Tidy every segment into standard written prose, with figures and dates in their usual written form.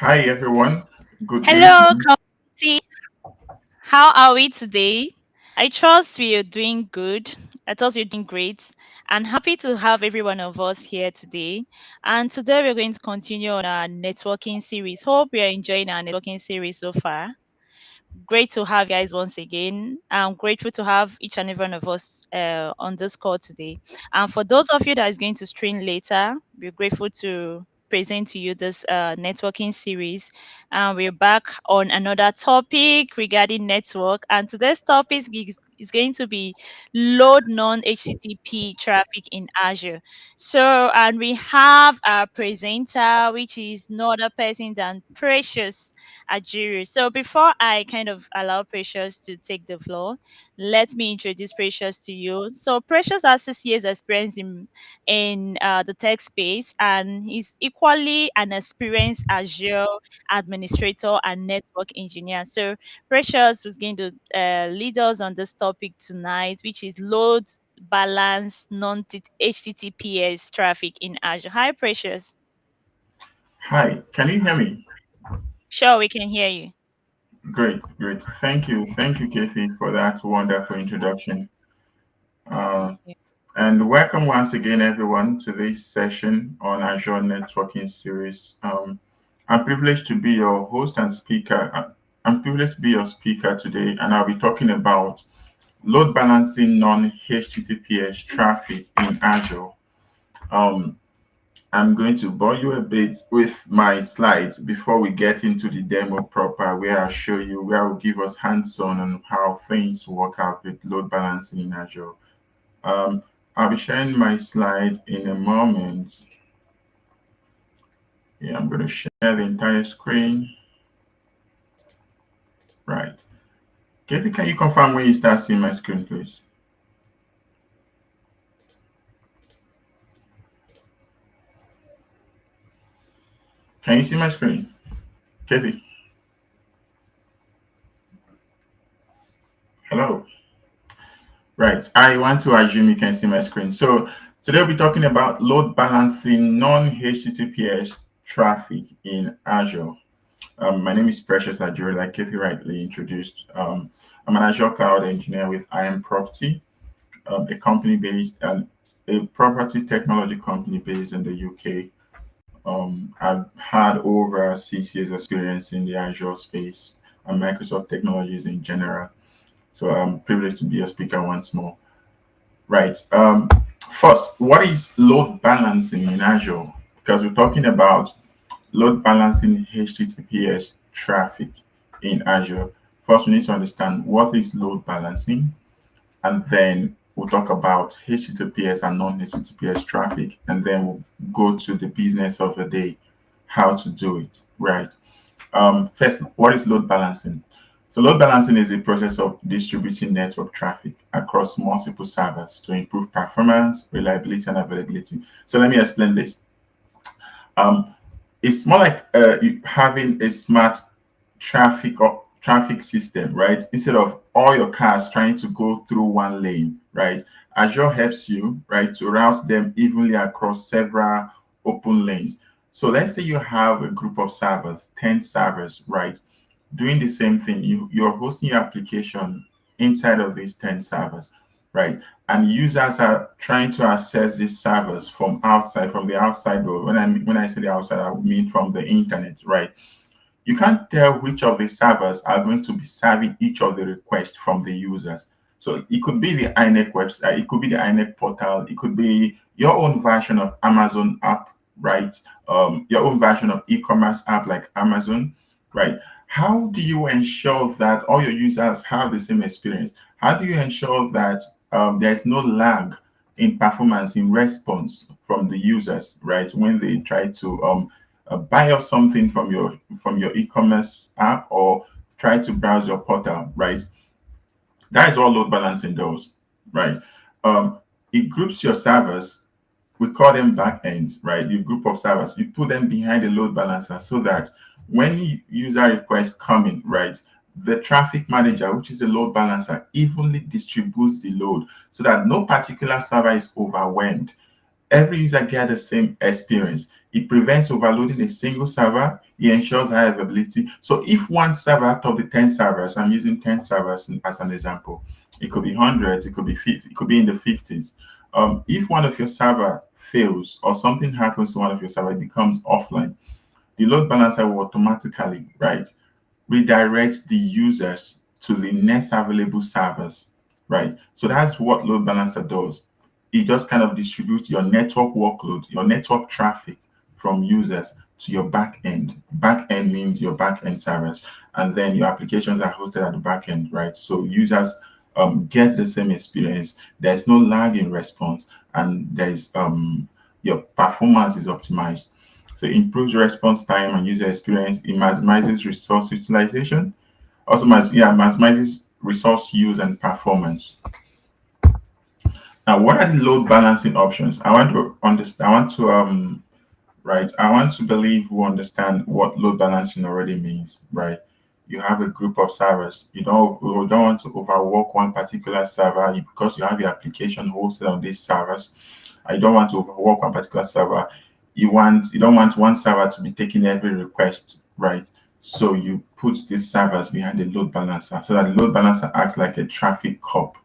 Hi everyone. Good Hello, evening. community. How are we today? I trust we are doing good. I trust you're doing great. And happy to have every one of us here today. And today we're going to continue on our networking series. Hope we are enjoying our networking series so far. Great to have you guys once again. I'm grateful to have each and every one of us on this call today. And for those of you that is going to stream later, we're grateful to present to you this networking series. And we're back on another topic regarding network. And today's topic is going to be load non-HTTP traffic in Azure. So, and we have our presenter, which is no other person than Precious Ajiri. So before I kind of allow Precious to take the floor, let me introduce Precious to you. So Precious has 6 years experience in the tech space, and he's equally an experienced Azure administrator and network engineer. So Precious was going to lead us on this topic tonight, which is load balance non-HTTPS traffic in Azure. Hi, Precious. Hi, can you hear me? Sure, we can hear you. Great, great. Thank you, Kathy, for that wonderful introduction. Uh, and welcome once again, everyone, to this session on Azure Networking Series. I'm privileged to be your host and speaker. I'm privileged to be your speaker today, and I'll be talking about load balancing non-HTTPS traffic in Azure. Um, I'm going to bore you a bit with my slides before we get into the demo proper, where I'll show you, where I'll give us hands-on on how things work out with load balancing in Azure. Um, I'll be sharing my slide in a moment. Yeah, I'm going to share the entire screen. Right. Katie, can you confirm when you start seeing my screen, please? Can you see my screen? Katie, hello. Right. I want to assume you can see my screen. So today we'll be talking about load balancing non-HTTPS traffic in Azure. My name is Precious Ajuri, like Kathy rightly introduced. I'm an Azure cloud engineer with IM Property, a company based and a property technology company based in the UK. I've had over 6 years experience in the Azure space and Microsoft technologies in general. So I'm privileged to be a speaker once more. Right. First, what is load balancing in Azure? Because we're talking about load balancing HTTPS traffic in Azure. First, we need to understand what is load balancing, and then we'll talk about HTTPS and non-HTTPS traffic, and then we'll go to the business of the day, how to do it. Right. First, what is load balancing? So, load balancing is the process of distributing network traffic across multiple servers to improve performance, reliability, and availability. So, let me explain this. Um, it's more like having a smart traffic system, right? Instead of all your cars trying to go through one lane, right? Azure helps you, right, to route them evenly across several open lanes. So let's say you have a group of servers, 10 servers, right? Doing the same thing. You're hosting your application inside of these 10 servers, right? And users are trying to access these servers from outside, from the outside world. When I say the outside, I mean from the internet, right? You can't tell which of the servers are going to be serving each of the requests from the users. So it could be the INEC website, it could be the INEC portal, it could be your own version of Amazon app, right? Your own version of e-commerce app like Amazon, right? How do you ensure that all your users have the same experience? How do you ensure that there's no lag in performance, in response from the users, right? When they try to buy or something from your e-commerce app or try to browse your portal, right? That is what load balancing does, right? It groups your servers. We call them backends, right? You group of servers, you put them behind the load balancer so that when user requests come in, right, the traffic manager, which is a load balancer, evenly distributes the load so that no particular server is overwhelmed. Every user gets the same experience. It prevents overloading a single server. It ensures high availability. So if one server out of the 10 servers, I'm using 10 servers as an example, it could be hundreds, it could be 50, it could be in the 50s. If one of your server fails or something happens to one of your server, it becomes offline, the load balancer will automatically, right, redirect the users to the next available servers, right? So that's what load balancer does. It just kind of distributes your network workload, your network traffic from users to your back end. Back end means your back end servers, and then your applications are hosted at the back end, right? So users get the same experience. There's no lag in response, and there's your performance is optimized. So it improves response time and user experience. It maximizes resource utilization. Also, maximizes resource use and performance. Now, what are the load balancing options? I want to understand. I want to right. I want to believe we understand what load balancing already means. Right. You have a group of servers. You don't want to overwork one particular server because you have your application hosted on these servers. You don't want to overwork one particular server. You don't want one server to be taking every request, right? So you put these servers behind the load balancer so that the load balancer acts like a traffic cop,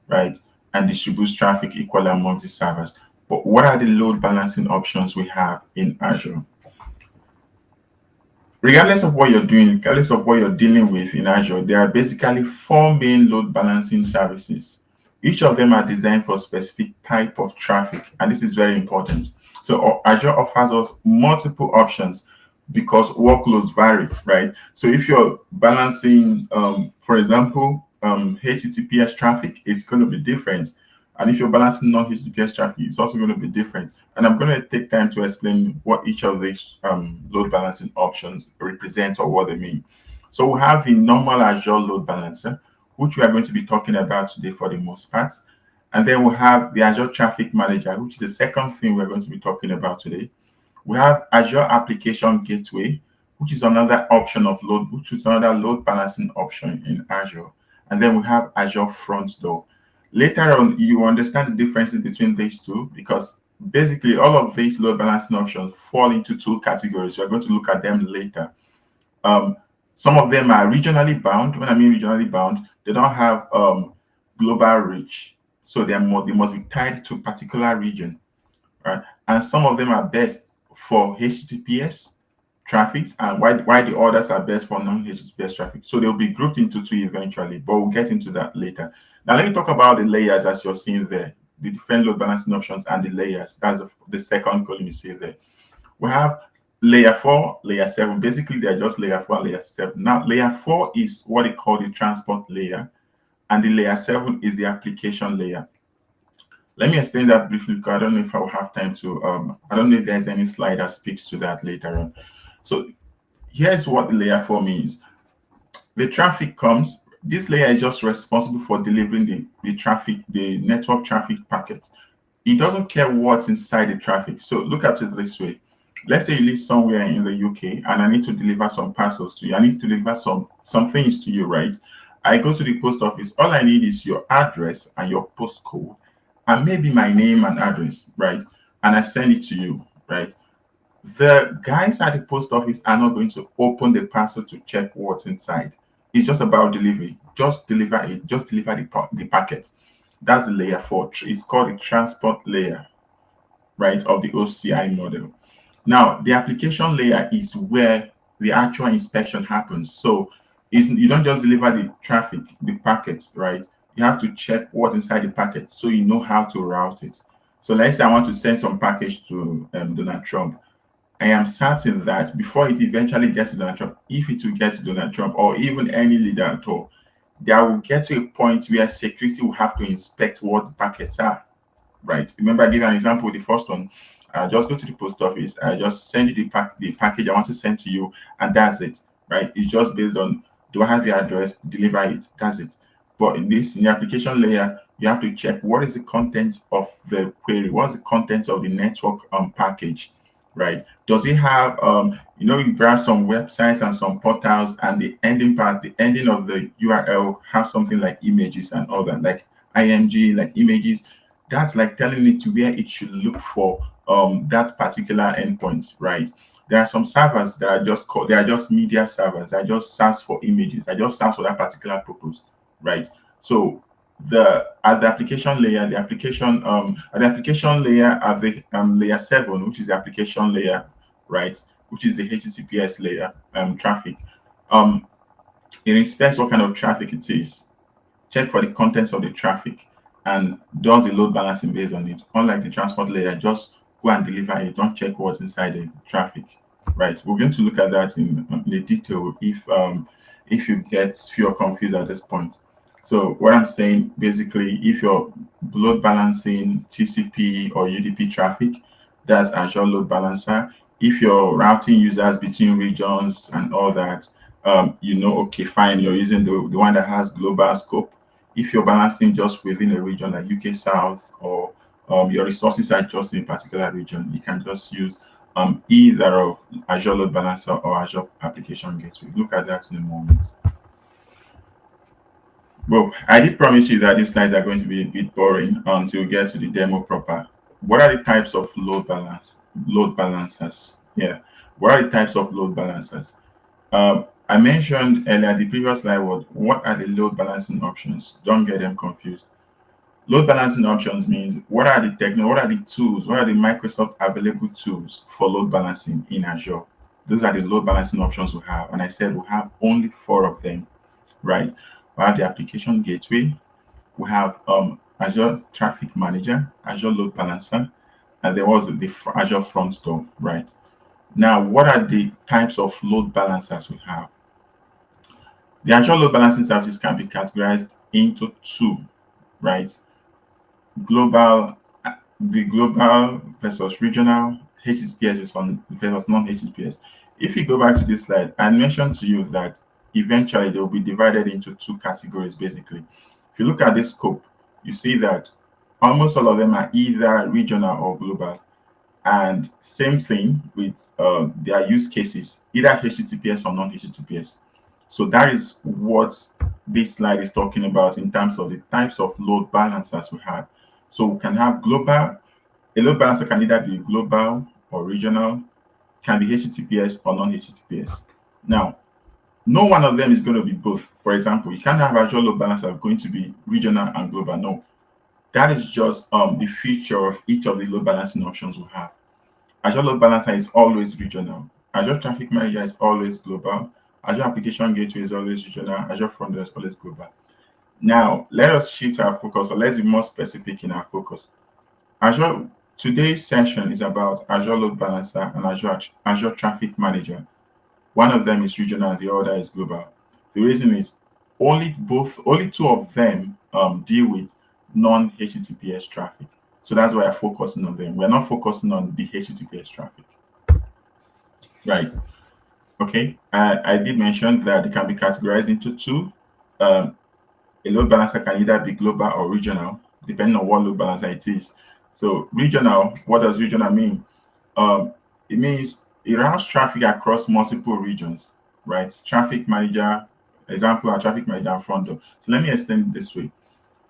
right? And distributes traffic equally among the servers. But what are the load balancing options we have in Azure? Regardless of what you're doing, regardless of what you're dealing with in Azure, there are basically four main load balancing services. Each of them are designed for a specific type of traffic, and this is very important. So Azure offers us multiple options because workloads vary, right? So if you're balancing, for example, HTTPS traffic, it's going to be different. And if you're balancing non-HTTPS traffic, it's also going to be different. And I'm going to take time to explain what each of these load balancing options represent or what they mean. So we have the normal Azure load balancer, which we are going to be talking about today for the most part. And then we have the Azure Traffic Manager, which is the second thing we're going to be talking about today. We have Azure Application Gateway, which is another option of load, which is another load balancing option in Azure. And then we have Azure Front Door. Later on, you understand the differences between these two because basically all of these load balancing options fall into two categories. We're going to look at them later. Um, some of them are regionally bound. When I mean regionally bound, they don't have global reach, so they must be tied to a particular region, right? And some of them are best for HTTPS traffic, and why the others are best for non-HTTPS traffic. So they'll be grouped into two eventually, but we'll get into that later. Now let me talk about the layers as you're seeing there, the different load balancing options and the layers. That's the second column you see there. We have layer 4, layer 7. Basically, they're just layer 4 and layer 7. Now, layer 4 is what they call the transport layer, and the layer 7 is the application layer. Let me explain that briefly because I don't know if I will have time to. I don't know if there's any slide that speaks to that later on. So here's what the layer 4 means. The traffic comes. This layer is just responsible for delivering the traffic, the network traffic packet. It doesn't care what's inside the traffic. So look at it this way. Let's say you live somewhere in the UK and I need to deliver some parcels to you. I need to deliver some things to you, right? I go to the post office. All I need is your address and your postcode and maybe my name and address, right? And I send it to you, right? The guys at the post office are not going to open the parcel to check what's inside. It's just about delivery. Just deliver it. Just deliver the packet. That's the layer 4. It's called the transport layer, right, of the OCI model. Now, the application layer is where the actual inspection happens. So you don't just deliver the traffic, the packets, right? You have to check what's inside the packet so you know how to route it. So let's say I want to send some package to Donald Trump. I am certain that before it eventually gets to Donald Trump, if it will get to Donald Trump or even any leader at all, there will get to a point where security will have to inspect what the packets are, right? Remember, I gave you an example with the first one. I just go to the post office. I just send you the package I want to send to you, and that's it, right? It's just based on do I have your address, deliver it, that's it. But in the application layer, you have to check what is the content of the query, what's the content of the network package, right? Does it have you browse some websites and some portals, and the ending part, the ending of the URL have something like images and all that, like IMG, like images. That's like telling it where it should look for that particular endpoint, right? There are some servers that are just called, they are just media servers that just serves for images, that just serves for that particular purpose, right? So the at the application layer, the application at the application layer at the layer 7, which is the application layer, right? Which is the HTTPS layer traffic. Um, it inspects what kind of traffic it is, check for the contents of the traffic, and does the load balancing based on it. Unlike the transport layer, just go and deliver it. Don't check what's inside the traffic. Right. We're going to look at that in the detail if if you're confused at this point. So what I'm saying basically, if you're load balancing TCP or UDP traffic, that's Azure Load Balancer. If you're routing users between regions and all that, okay, fine, you're using the one that has global scope. If you're balancing just within a region like UK South, or your resources are just in a particular region, you can just use either of Azure Load Balancer or Azure Application Gateway. Look at that in a moment. Well, I did promise you that these slides are going to be a bit boring until we get to the demo proper. What are the types of load balancers? Yeah. What are the types of load balancers? I mentioned earlier, the previous slide was what are the load balancing options? Don't get them confused. Load balancing options means what are the tools, what are the Microsoft available tools for load balancing in Azure? Those are the load balancing options we have. And I said we have only four of them, right? We have the application gateway, we have Azure Traffic Manager, Azure Load Balancer, and there was the Azure Front Door, right? Now, what are the types of load balancers we have? The Azure load balancing services can be categorized into two, right? Global, the global versus regional, HTTPS versus non-HTTPS. If you go back to this slide, I mentioned to you that eventually they will be divided into two categories basically. If you look at this scope, you see that almost all of them are either regional or global. And same thing with their use cases, either HTTPS or non-HTTPS. So that is what this slide is talking about in terms of the types of load balancers we have. So we can have global, a load balancer can either be global or regional, can be HTTPS or non-HTTPS. Now, no one of them is going to be both. For example, you can't have Azure load balancer going to be regional and global. No, that is just the feature of each of the load balancing options we have. Azure Load Balancer is always regional. Azure Traffic Manager is always global. Azure Application Gateway is always regional. Azure Front Door is always global. Now, let us shift our focus, or let's be more specific in our focus. Azure Today's session is about Azure Load Balancer and Azure Traffic Manager. One of them is regional, and the other is global. The reason is only two of them deal with non-HTTPS traffic. So that's why I'm focusing on them. We're not focusing on the HTTPS traffic. Right. Okay. I did mention that it can be categorized into two. Um, a load balancer can either be global or regional, depending on what load balancer it is. So regional, what does regional mean? It means it routes traffic across multiple regions, right? Traffic manager, example, our traffic manager and front door. So let me explain it this way.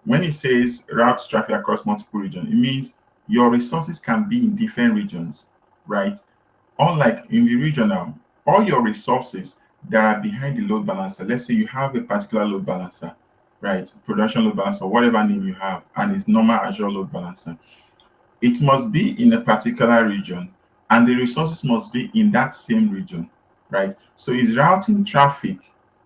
When it says routes traffic across multiple regions, it means your resources can be in different regions, right? Unlike in the regional, all your resources that are behind the load balancer, let's say you have a particular load balancer, right? Production load balancer, whatever name you have, and it's normal Azure load balancer. It must be in a particular region, and the resources must be in that same region, right? So it's routing traffic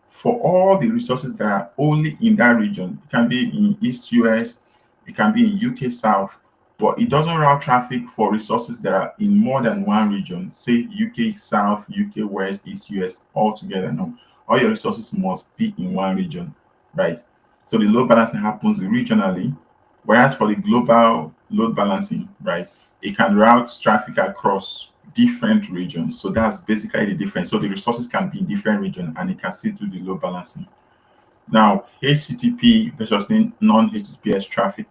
for all the resources that are only in that region. It can be in East US, it can be in UK South, but it doesn't route traffic for resources that are in more than one region, say UK South, UK West, East US, all together. No, all your resources must be in one region, right? So the load balancing happens regionally, whereas for the global load balancing, right, it can route traffic across different regions. So that's basically the difference. So the resources can be in different regions and it can still do the load balancing. Now, HTTP versus non-HTTPS traffic.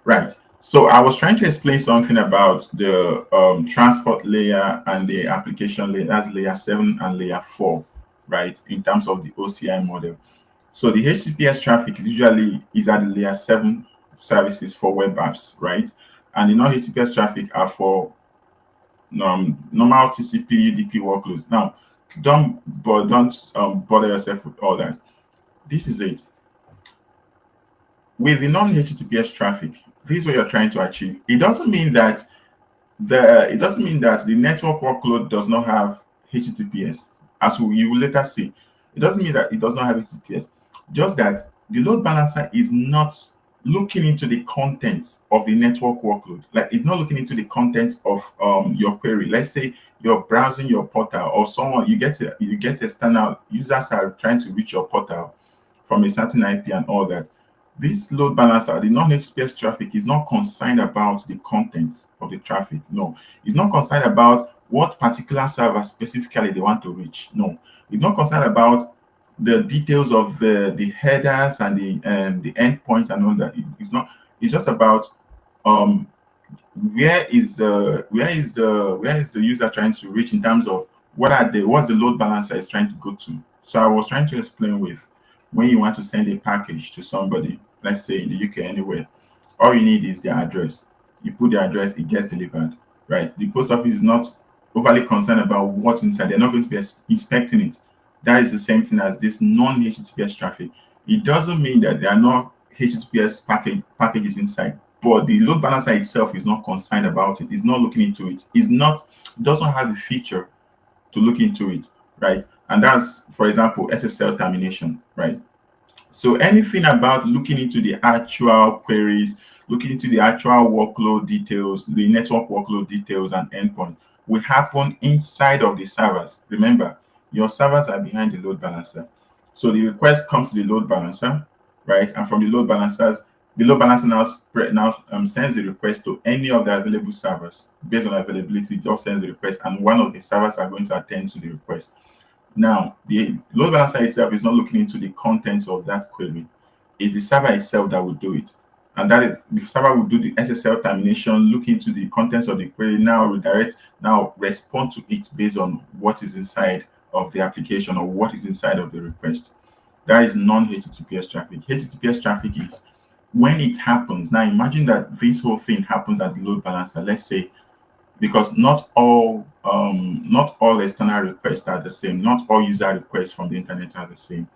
Right. So I was trying to explain something about the transport layer and the application layer. That's layer 7 and layer 4, right, in terms of the OCI model. So the HTTPS traffic usually is at the layer 7 services for web apps, right? And the non-HTTPS traffic are for normal TCP UDP workloads. Now, don't bother yourself with all that. This is it. With the non-HTTPS traffic, this is what you're trying to achieve. It doesn't mean that the network workload does not have HTTPS, as you will later see. It doesn't mean that it does not have HTTPS. Just that the load balancer is not looking into the contents of the network workload. Like it's not looking into the contents of your query. Let's say you're browsing your portal, or someone you get external users are trying to reach your portal from a certain IP and all that. This load balancer, the non-HTTPS traffic, is not concerned about the contents of the traffic. No, it's not concerned about what particular server specifically they want to reach. No, it's not concerned about the details of the headers and the endpoints and all that. It's not. It's just about um where is the user trying to reach in terms of what's the load balancer is trying to go to. So I was trying to explain with when you want to send a package to somebody, let's say in the UK anywhere, all you need is their address. You put the address, it gets delivered, right? The post office is not overly concerned about what's inside. They're not going to be inspecting it. That is the same thing as this non-HTTPS traffic. It doesn't mean that there are no HTTPS packages inside, but the load balancer itself is not concerned about it. It's not looking into it. Doesn't have the feature to look into it, right? And that's, for example, SSL termination, right? So anything about looking into the actual queries, looking into the actual workload details, the network workload details and endpoint will happen inside of the servers. Remember, your servers are behind the load balancer. So the request comes to the load balancer, right? And from the load balancer now sends the request to any of the available servers. Based on availability, it just sends the request, and one of the servers are going to attend to the request. Now, the load balancer itself is not looking into the contents of that query. It's the server itself that will do it. And that is the server will do the SSL termination, look into the contents of the query, now respond to it based on what is inside of the application or what is inside of the request. That is non-HTTPS traffic. HTTPS traffic is when it happens. Now imagine that this whole thing happens at the load balancer. Let's say because not all external requests are the same. Not all user requests from the internet are the same.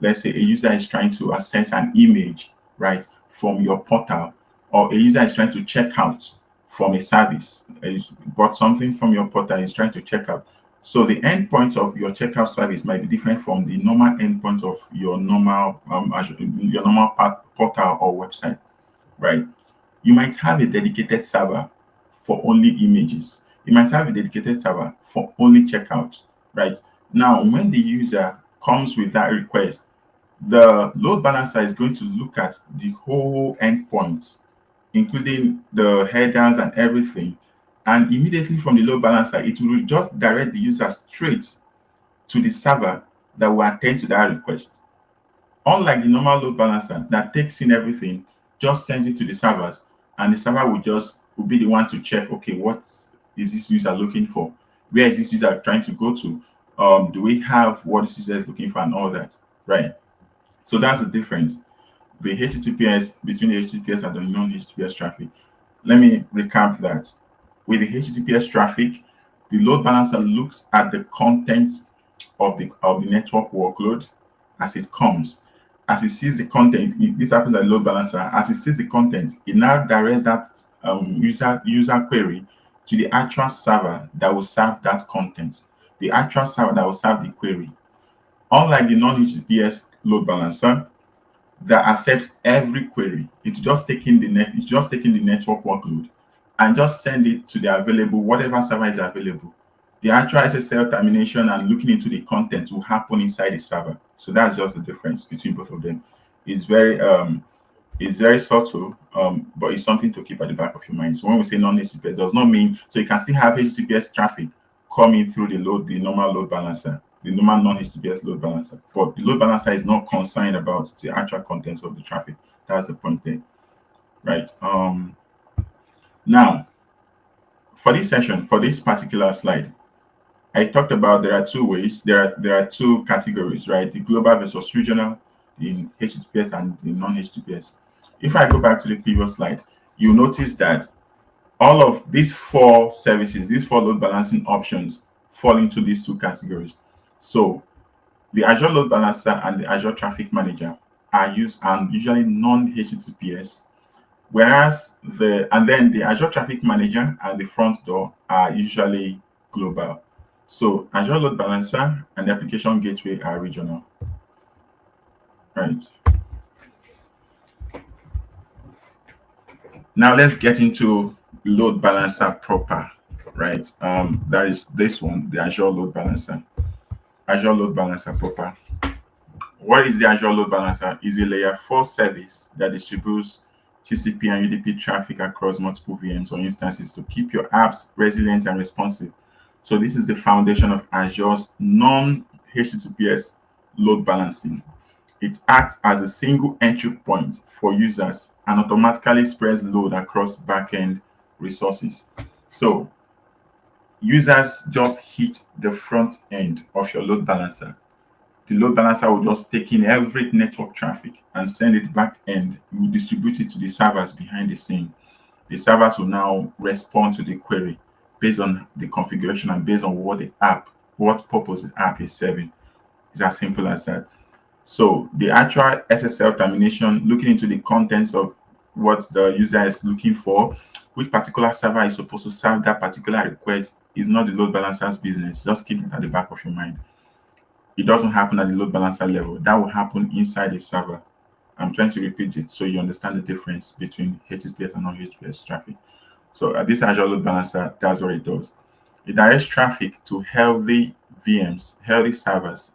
Let's say a user is trying to access an image, right, from your portal, or a user is trying to check out from a service. You bought something from your portal, is trying to check out. So the endpoint of your checkout service might be different from the normal endpoint of your normal portal or website, right? You might have a dedicated server for only images. You might have a dedicated server for only checkout, right? Now, when the user comes with that request, the load balancer is going to look at the whole endpoint, including the headers and everything. And immediately from the load balancer, it will just direct the user straight to the server that will attend to that request. Unlike the normal load balancer that takes in everything, just sends it to the servers, and the server will be the one to check, okay, what is this user looking for? Where is this user trying to go to? Do we have what this user is looking for and all that? Right. So that's the difference. The HTTPS between the HTTPS and the non-HTTPS traffic. Let me recap that. With the HTTPS traffic, the load balancer looks at the content of the network workload as it comes. As it sees the content, this happens at load balancer. As it sees the content, it now directs that user query to the actual server that will serve that content, the actual server that will serve the query. Unlike the non-HTTPS load balancer that accepts every query, it's just taking the network workload and just send it to the available whatever server is available. The actual SSL termination and looking into the content will happen inside the server. So that's just the difference between both of them. It's very subtle, but it's something to keep at the back of your mind. So when we say non-HTTPS, does not mean so you can still have HTTPS traffic coming through the normal load balancer, the normal non-HTTPS load balancer. But the load balancer is not concerned about the actual contents of the traffic. That's the point there, right? Now for this session, for this particular slide, I talked about there are two ways. There are two categories, right? The global versus regional in HTTPS and the non-HTTPS. If I go back to the previous slide, you'll notice that all of these four services, these four load balancing options fall into these two categories. So the Azure Load Balancer and the Azure Traffic Manager are used and usually non-HTTPS, whereas the Azure Traffic Manager and the front door are usually global. So Azure Load Balancer and the Application Gateway are regional, right? Now let's get into Load Balancer proper, right? That is this one, the Azure Load Balancer. Azure Load Balancer proper. What is the Azure Load Balancer? Is a layer 4 service that distributes TCP and UDP traffic across multiple VMs or instances to keep your apps resilient and responsive. So this is the foundation of Azure's non-HTTPS load balancing. It acts as a single entry point for users and automatically spreads load across backend resources. So users just hit the front end of your load balancer. The load balancer will just take in every network traffic and send it back end. It will distribute it to the servers behind the scene. The servers will now respond to the query based on the configuration and based on what purpose the app is serving. It's as simple as that. So the actual SSL termination, looking into the contents of what the user is looking for, which particular server is supposed to serve that particular request, is not the load balancer's business. Just keep it at the back of your mind. It doesn't happen at the load balancer level. That will happen inside the server. I'm trying to repeat it so you understand the difference between HTTPS and non-HTTPS traffic. So this Azure Load Balancer, that's what it does. It directs traffic to healthy VMs, healthy servers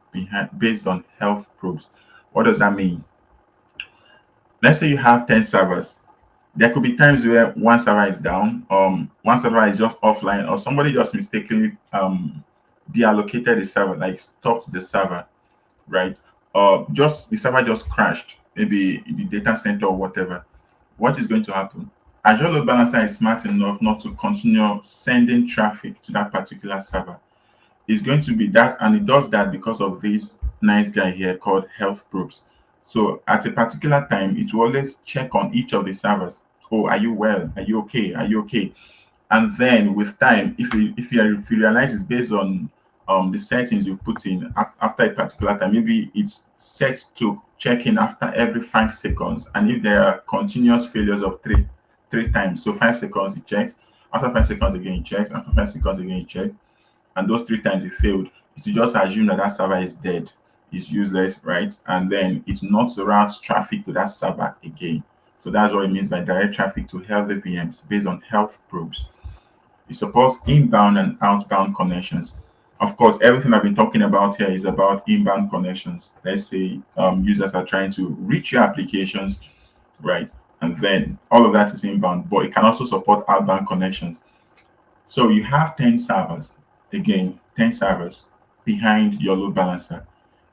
based on health probes. What does that mean? Let's say you have 10 servers. There could be times where one server is down, one server is just offline, or somebody just mistakenly deallocated the server, like stopped the server, right? Or just the server just crashed, maybe in the data center or whatever. What is going to happen? Azure Load Balancer is smart enough not to continue sending traffic to that particular server. It's going to be that, and it does that because of this nice guy here called health probes. So at a particular time, it will always check on each of the servers. Oh, are you well? Are you okay? Are you okay? And then with time, if you realize it's based on the settings you put in after a particular time, maybe it's set to check in after every 5 seconds, and if there are continuous failures of three times, so 5 seconds it checks, after 5 seconds again it checks, after 5 seconds again it checks, and those 3 times it failed, it will just assume that that server is dead, is useless, right? And then it not routes traffic to that server again. So that's what it means by direct traffic to healthy VMs based on health probes. It supports inbound and outbound connections. Of course, everything I've been talking about here is about inbound connections. Let's say users are trying to reach your applications, right? And then all of that is inbound, but it can also support outbound connections. So you have 10 servers, again, 10 servers behind your load balancer.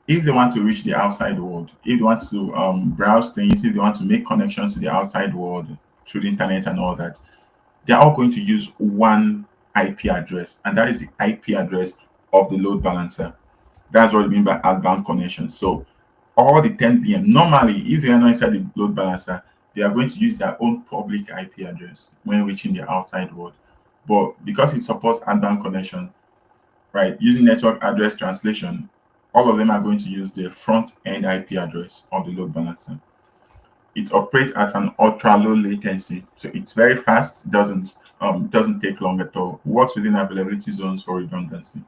If they want to reach the outside world, if they want to browse things, if they want to make connections to the outside world through the internet and all that, they're all going to use one IP address, and that is the IP address of the load balancer. That's what we mean by outbound connection. So all the 10 VM, normally, if they are not inside the load balancer, they are going to use their own public IP address when reaching the outside world. But because it supports outbound connection, right, using network address translation, all of them are going to use the front end IP address of the load balancer. It operates at an ultra low latency, so it's very fast. Doesn't take long at all. Works within availability zones for redundancy.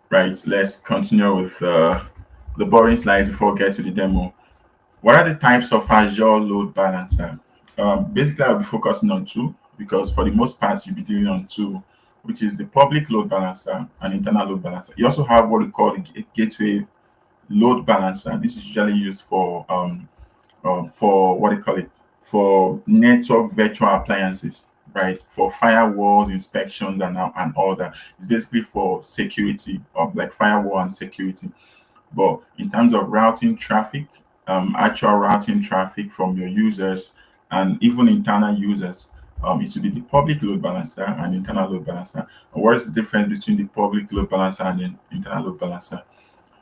Right. Let's continue with the boring slides before we get to the demo. What are the types of Azure Load Balancer? Basically, I'll be focusing on two because for the most part, you'll be dealing on two, which is the public load balancer and internal load balancer. You also have what we call the gateway load balancer. This is usually used for what do you call it, for network virtual appliances, right? For firewalls, inspections, and all that. It's basically for security of like firewall and security. But in terms of routing traffic, actual routing traffic from your users and even internal users, it will be the public load balancer and internal load balancer. And what is the difference between the public load balancer and the internal load balancer?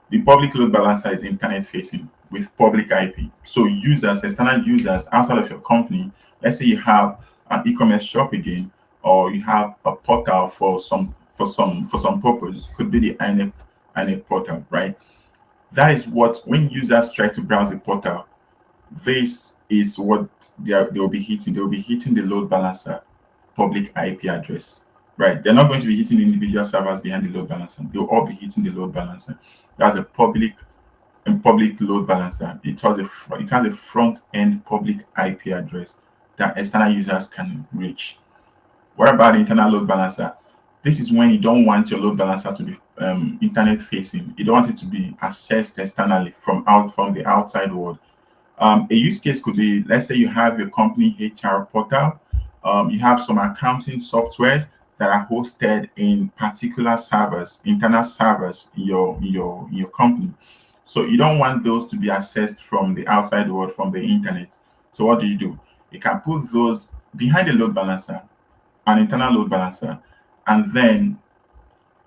The public load balancer is internet facing with public IP. So users, external users outside of your company, let's say you have an e-commerce shop again, or you have a portal for some purpose, could be the INEC portal, right? That is what when users try to browse the portal, this is what they'll be hitting. They'll be hitting the load balancer public IP address, right? They're not going to be hitting the individual servers behind the load balancer. They'll all be hitting the load balancer. That's a public load balancer. It has a front end public IP address that external users can reach. What about the internal load balancer? This is when you don't want your load balancer to be internet facing. You don't want it to be accessed externally from the outside world. A use case could be, let's say you have your company HR portal, you have some accounting softwares that are hosted in particular servers, internal servers in your company. So you don't want those to be accessed from the outside world, from the internet. So what do? You can put those behind the load balancer, an internal load balancer, and then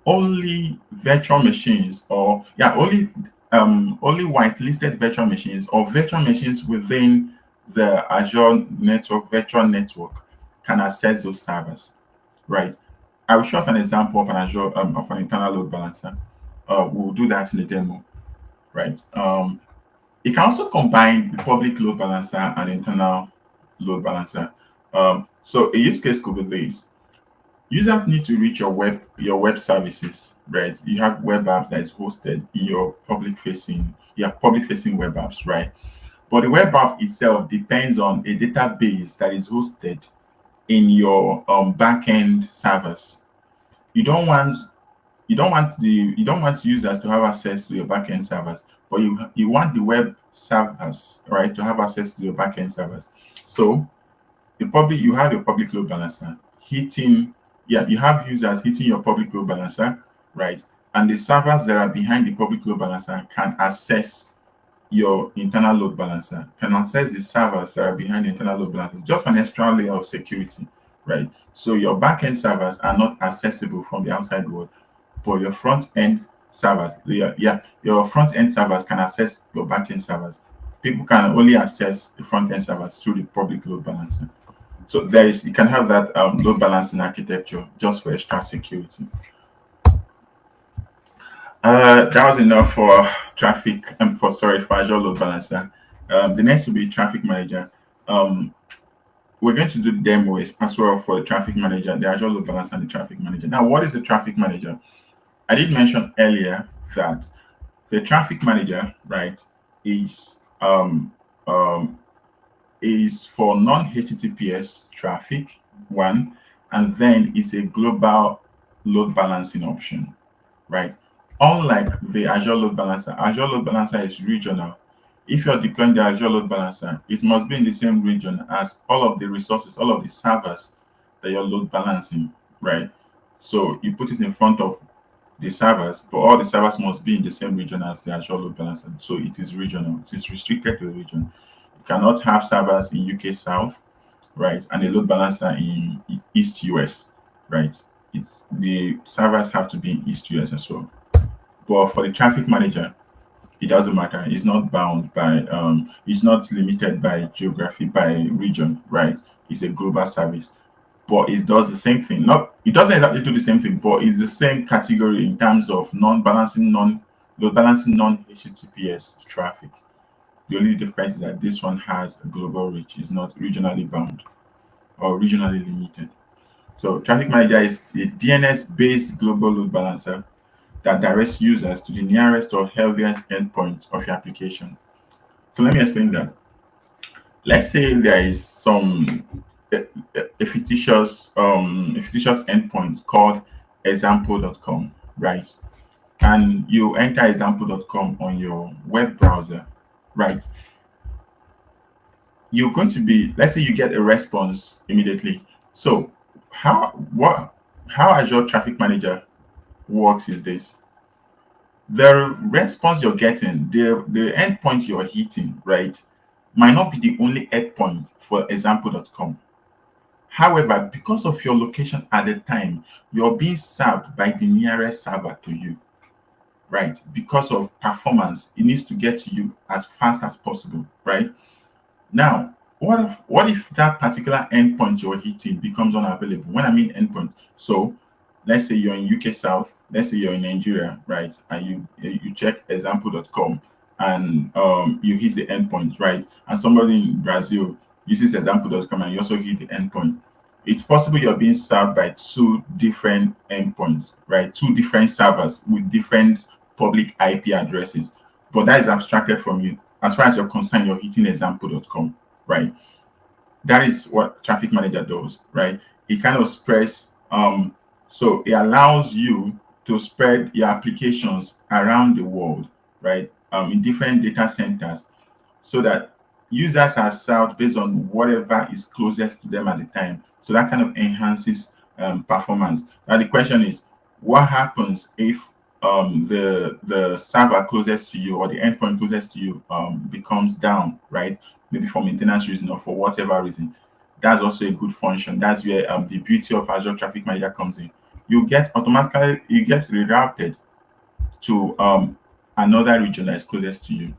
only virtual machines or yeah only whitelisted virtual machines or virtual machines within the Azure network virtual network can access those servers, right? I will show us an example of an internal load balancer. We'll do that in the demo, right? You can also combine the public load balancer and internal load balancer. So a use case could be this: users need to reach your web services, right? You have web apps that is hosted in your public facing web apps, right? But the web app itself depends on a database that is hosted in your backend servers. You don't want you don't want users to have access to your backend servers, but you want the web servers, right, to have access to your backend servers. So you have your public load balancer hitting, yeah, you have users hitting your public load balancer, right? And the servers that are behind the public load balancer can access your internal load balancer, can access the servers that are behind the internal load balancer. Just an extra layer of security, right? So your backend servers are not accessible from the outside world, but your front end servers, your front end servers can access your backend servers. People can only access the front end servers through the public load balancer. So you can have that load balancing architecture just for extra security. That was enough for traffic and for Azure Load Balancer. The next will be Traffic Manager. Um, we're going to do demos as well for the Traffic Manager, the Azure Load Balancer, and the Traffic Manager. Now, what is the Traffic Manager? I did mention earlier that the Traffic Manager, right, is um, um, is for non-HTTPS traffic, one, and then it's a global load balancing option, right? Unlike the Azure Load Balancer is regional. If you're deploying the Azure Load Balancer, it must be in the same region as all of the resources, all of the servers that you're load balancing, right? So you put it in front of the servers, but all the servers must be in the same region as the Azure Load Balancer. So it is regional. It is restricted to a region. You cannot have servers in UK South, right, and a load balancer in East US, right? The servers have to be in East US as well. But for the traffic manager, it doesn't matter. It's not bound by it's not limited by geography, by region, right? It's a global service. But it does the same thing. Not it doesn't exactly do the same thing, but it's the same category in terms of load balancing non HTTPS traffic. The only difference is that this one has a global reach, it's not regionally bound or regionally limited. So traffic manager is a DNS based global load balancer that directs users to the nearest or healthiest endpoint of your application. So let me explain that. Let's say there is some a fictitious endpoint called example.com, right? And you enter example.com on your web browser, right? You're going to be, let's say you get a response immediately. So how Azure Traffic Manager works is this: the response you're getting, the endpoint you're hitting, right, might not be the only endpoint for example.com. However, because of your location at the time, you're being served by the nearest server to you, right? Because of performance, it needs to get to you as fast as possible, right? Now, what if that particular endpoint you're hitting becomes unavailable? When I mean endpoint, so let's say you're in UK South, let's say you're in Nigeria, right? And you check example.com and you hit the endpoint, right? And somebody in Brazil uses example.com and you also hit the endpoint. It's possible you're being served by two different endpoints, right? Two different servers with different public IP addresses, but that is abstracted from you. As far as you're concerned, you're hitting example.com, right? That is what traffic manager does, right? It kind of spreads, so it allows you to spread your applications around the world, right? In different data centers, so that users are served based on whatever is closest to them at the time. So that kind of enhances performance. Now the question is, what happens if the server closest to you or the endpoint closest to you becomes down, right? Maybe for maintenance reason or for whatever reason. That's also a good function. That's where the beauty of Azure Traffic Manager comes in. You get rerouted to another region that is closest to you.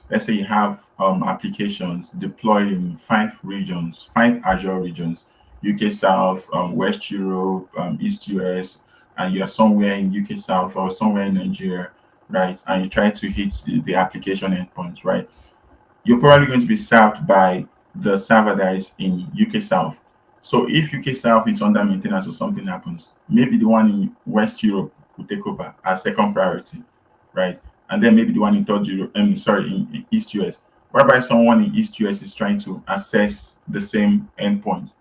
Let's say you have applications deployed in five regions, five Azure regions: UK South, West Europe, East US, and you're somewhere in UK South or somewhere in Nigeria, right? And you try to hit the application endpoints, right? You're probably going to be served by the server that is in UK South. So if UK South is under maintenance or something happens, maybe the one in West Europe will take over as second priority, right? And then maybe the one in third Europe, sorry, in East US. Whereby someone in East US is trying to access the same endpoint,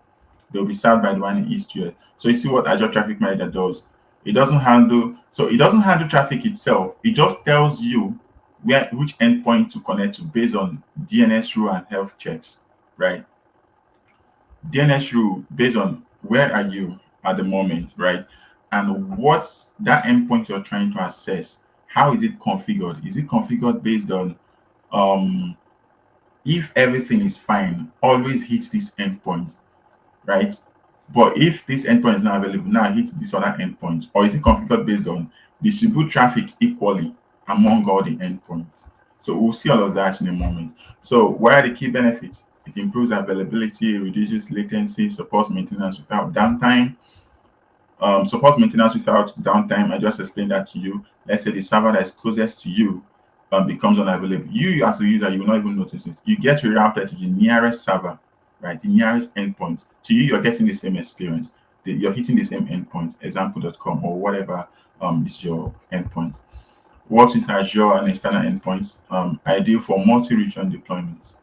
they'll be served by the one in East US. So you see what Azure Traffic Manager does. It doesn't handle traffic itself. It just tells you which endpoint to connect to based on DNS rule and health checks, right? DNS rule based on where are you at the moment, right? And what's that endpoint you're trying to access? How is it configured? Is it configured based on if everything is fine, always hit this endpoint, right? But if this endpoint is not available, now hit this other endpoint. Or is it configured based on distribute traffic equally among all the endpoints? So we'll see all of that in a moment. So what are the key benefits? It improves availability, reduces latency, supports maintenance without downtime. Supports maintenance without downtime. I just explained that to you. Let's say the server that is closest to you becomes unavailable. You as a user, you will not even notice it. You get rerouted to the nearest server, right? The nearest endpoint. To you, you're getting the same experience. You're hitting the same endpoint, example.com or whatever is your endpoint. Works with Azure and external endpoints. Ideal for multi-region deployments.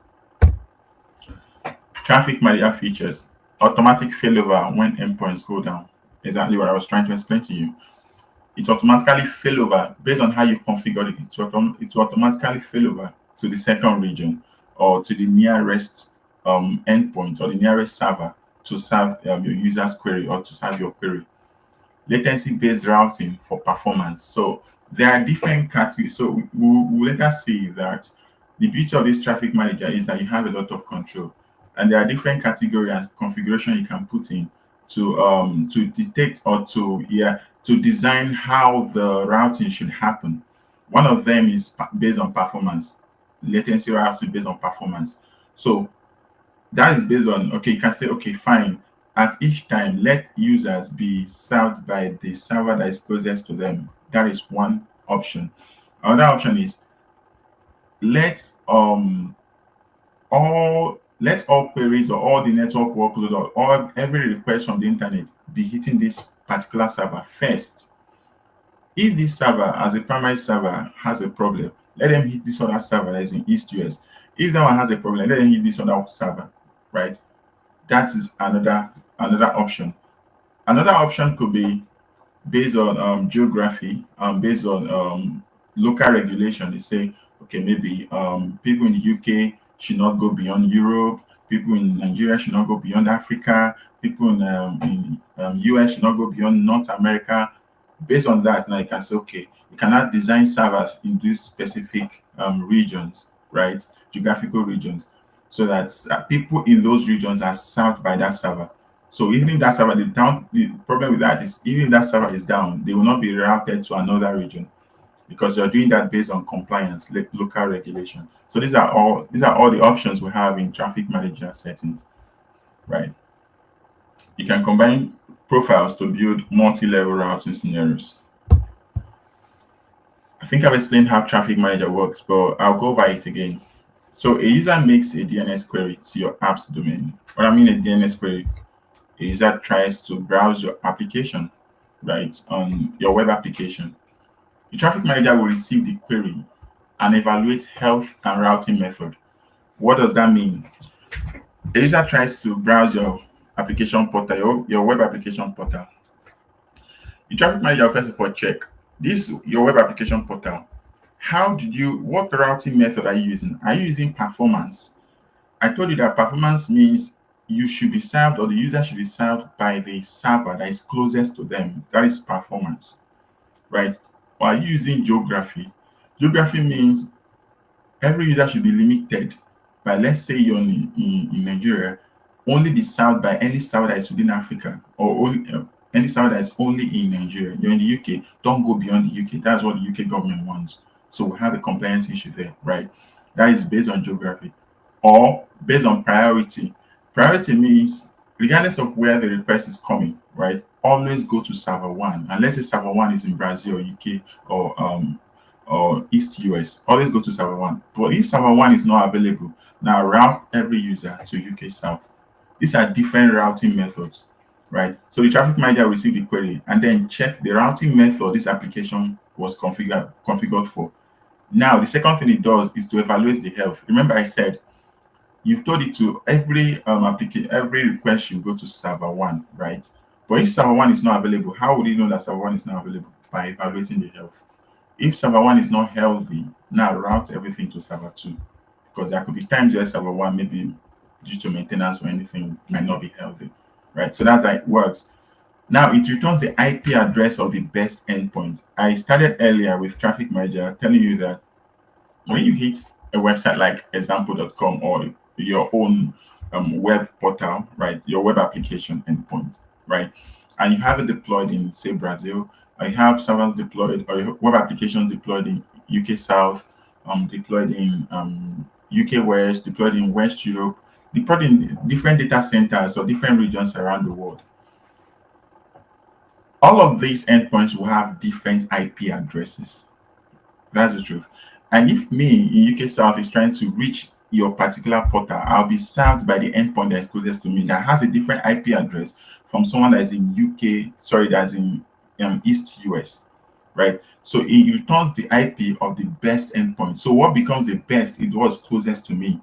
Traffic manager features. Automatic failover when endpoints go down. Exactly what I was trying to explain to you. It automatically fail over based on how you configure it. It will automatically fail over to the second region or to the nearest endpoint or the nearest server to serve your user's query or to serve your query. Latency-based routing for performance. So there are different categories. So we'll later see that the beauty of this traffic manager is that you have a lot of control, and there are different categories and configuration you can put in to detect or to design how the routing should happen. One of them is based on performance. Latency routing based on performance. So that is based on, okay, you can say, okay, fine. At each time, let users be served by the server that is closest to them. That is one option. Another option is let all queries or all the network workload or all every request from the internet be hitting this particular server first. If this server as a primary server has a problem, let them hit this other server that is in East US. If that one has a problem, let them hit this other server, right? That is another option. Another option could be based on geography, based on local regulation. They say, okay, maybe people in the UK should not go beyond Europe, people in Nigeria should not go beyond Africa, people in US should not go beyond North America. Based on that, now you can say, okay, you cannot design servers in these specific regions, right? Geographical regions, so that people in those regions are served by that server. So even if that server the problem with that is even if that server is down, they will not be routed to another region. because you're doing that based on compliance, local regulation. So these are all the options we have in traffic manager settings, right? You can combine profiles to build multi-level routing scenarios. I think I've explained how traffic manager works, but I'll go over it again. So a user makes a DNS query to your app's domain. What I mean a DNS query, a user tries to browse your application, right, on your web application. The traffic manager will receive the query and evaluate health and routing method. What does that mean? A user tries to browse your application portal, your web application portal. The traffic manager will first of all check this your web application portal. What routing method are you using? Are you using performance? I told you that performance means you should be served or the user should be served by the server that is closest to them. That is performance, right? Or are you using geography? Geography means every user should be limited by, let's say you're in Nigeria, only be served by any server that is within Africa, or only, any server that is only in Nigeria. You're in the UK, don't go beyond the UK. That's what the UK government wants. So we have a compliance issue there, right? That is based on geography or based on priority. Priority means regardless of where the request is coming, right? Always go to server one. And let's say server one is in Brazil or UK or East US. Always go to server one. But if server one is not available, now route every user to UK South. These are different routing methods, right? So the traffic manager will receive the query and then check the routing method this application was configured for. Now, the second thing it does is to evaluate the health. Remember, I said you've told it to every request should go to server one, right? But if server one is not available, how would you know that server one is not available? By evaluating the health. If server one is not healthy, now route everything to server two, because there could be times where server one maybe due to maintenance or anything might not be healthy, right? So that's how it works. Now it returns the IP address of the best endpoint. I started earlier with Traffic Manager telling you that when you hit a website like example.com or your own web portal, right, your web application endpoint, right, and you have it deployed in, say, Brazil, or you have servers deployed or your web applications deployed in UK South, deployed in UK West, deployed in West Europe, deployed in different data centers or different regions around the world. All of these endpoints will have different IP addresses. That's the truth. And if me in UK South is trying to reach your particular portal, I'll be served by the endpoint that is closest to me that has a different IP address from someone that is in UK, sorry, that's in East US, right? So it returns the IP of the best endpoint. So what becomes the best is what's closest to me.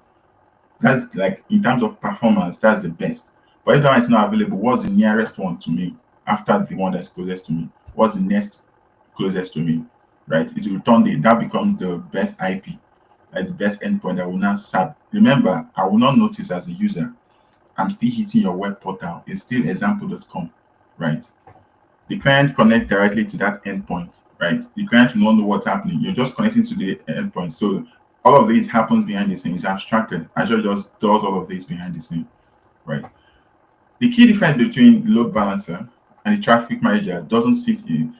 That's like in terms of performance, that's the best. But if that one is not available, what's the nearest one to me after the one that's closest to me? What's the next closest to me? Right? It will return that becomes the best IP, as the best endpoint that will now serve. Remember, I will not notice as a user. I'm still hitting your web portal. It's still example.com, right? The client connects directly to that endpoint, right? The client will not know what's happening. You're just connecting to the endpoint. So all of this happens behind the scenes. It's abstracted. Azure just does all of this behind the scene, right? The key difference between load balancer and the traffic manager doesn't sit in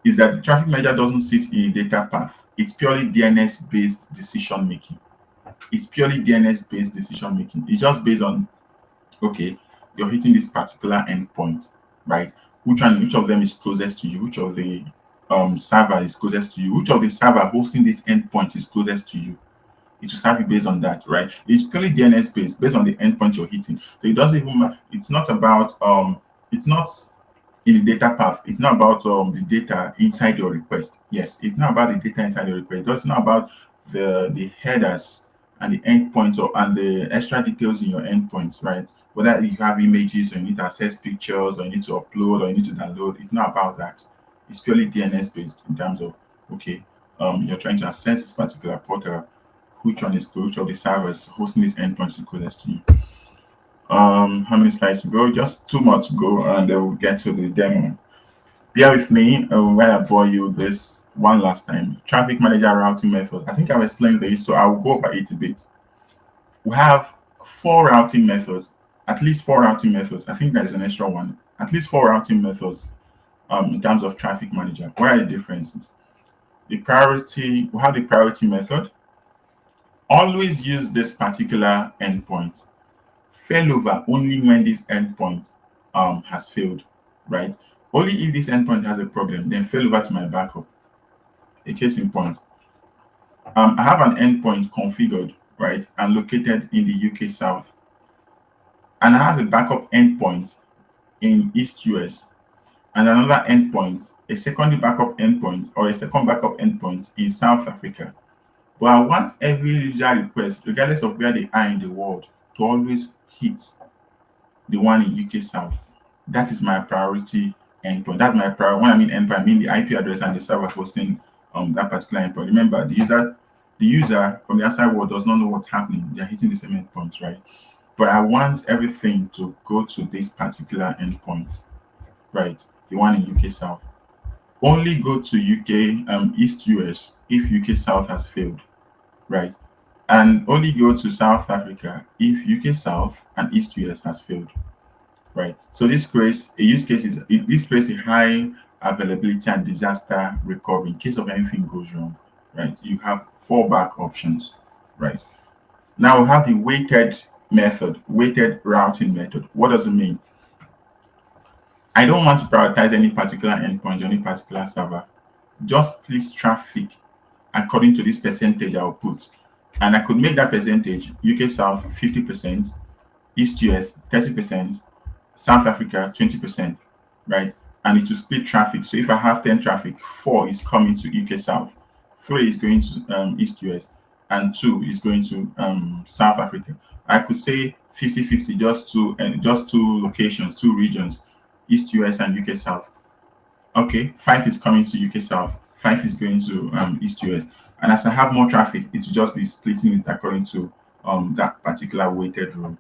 is that the traffic manager doesn't sit in a data path. It's purely DNS based decision making. It's purely DNS based decision making. It's just based on, okay, you're hitting this particular endpoint, right? Which of them is closest to you? Which of the server is closest to you? Which of the server hosting this endpoint is closest to you? It will serve you based on that, right? It's purely DNS based on the endpoint you're hitting. So it doesn't even matter. It's not about it's not in the data path. It's not about the data inside your request. Yes, it's not about the data inside your request. It's not about the headers and the endpoints and the extra details in your endpoints, right? Whether you have images or you need to access pictures or you need to upload or you need to download. It's not about that. It's purely DNS based in terms of, okay, you're trying to access this particular portal, which one is which of the servers hosting this endpoint is closest to you. How many slides to go? Just two more to go, and then we'll get to the demo. Bear with me while I bore you this one last time. Traffic manager routing method. I think I've explained this, so I'll go over it a bit. We have four routing methods, at least four routing methods. I think there's an extra one. At least four routing methods in terms of traffic manager. What are the differences? The priority, we have the priority method. Always use this particular endpoint. Failover only when this endpoint has failed, right? Only if this endpoint has a problem, then failover to my backup. A case in point, I have an endpoint configured, right, and located in the UK South, and I have a backup endpoint in East US, and another endpoint, a secondary backup endpoint or a second backup endpoint in South Africa. But I want every user request, regardless of where they are in the world, to always hit the one in UK South. That is my priority endpoint. That's my priority. When I mean endpoint, I mean the IP address and the server hosting that particular endpoint. Remember, the user from the outside world does not know what's happening. They're hitting the same endpoint, right? But I want everything to go to this particular endpoint, right? The one in UK South. Only go to UK East US if UK South has failed, right? And only go to South Africa if UK South and East US has failed, right? So this creates a use case this creates a high availability and disaster recovery in case of anything goes wrong, right? You have fallback options, right? Now we have the weighted routing method. What does it mean? I don't want to prioritize any particular endpoint or any particular server. Just split traffic according to this percentage I'll put. And I could make that percentage UK South 50%, East US 30%, South Africa 20%, right? And it will split traffic. So if I have 10 traffic, 4 is coming to UK South, 3 is going to East US, and 2 is going to South Africa. I could say 50-50, just two locations, two regions, East US and UK South. Okay, 5 is coming to UK South, 5 is going to East US. And as I have more traffic, it will just be splitting it according to that particular weighted rule.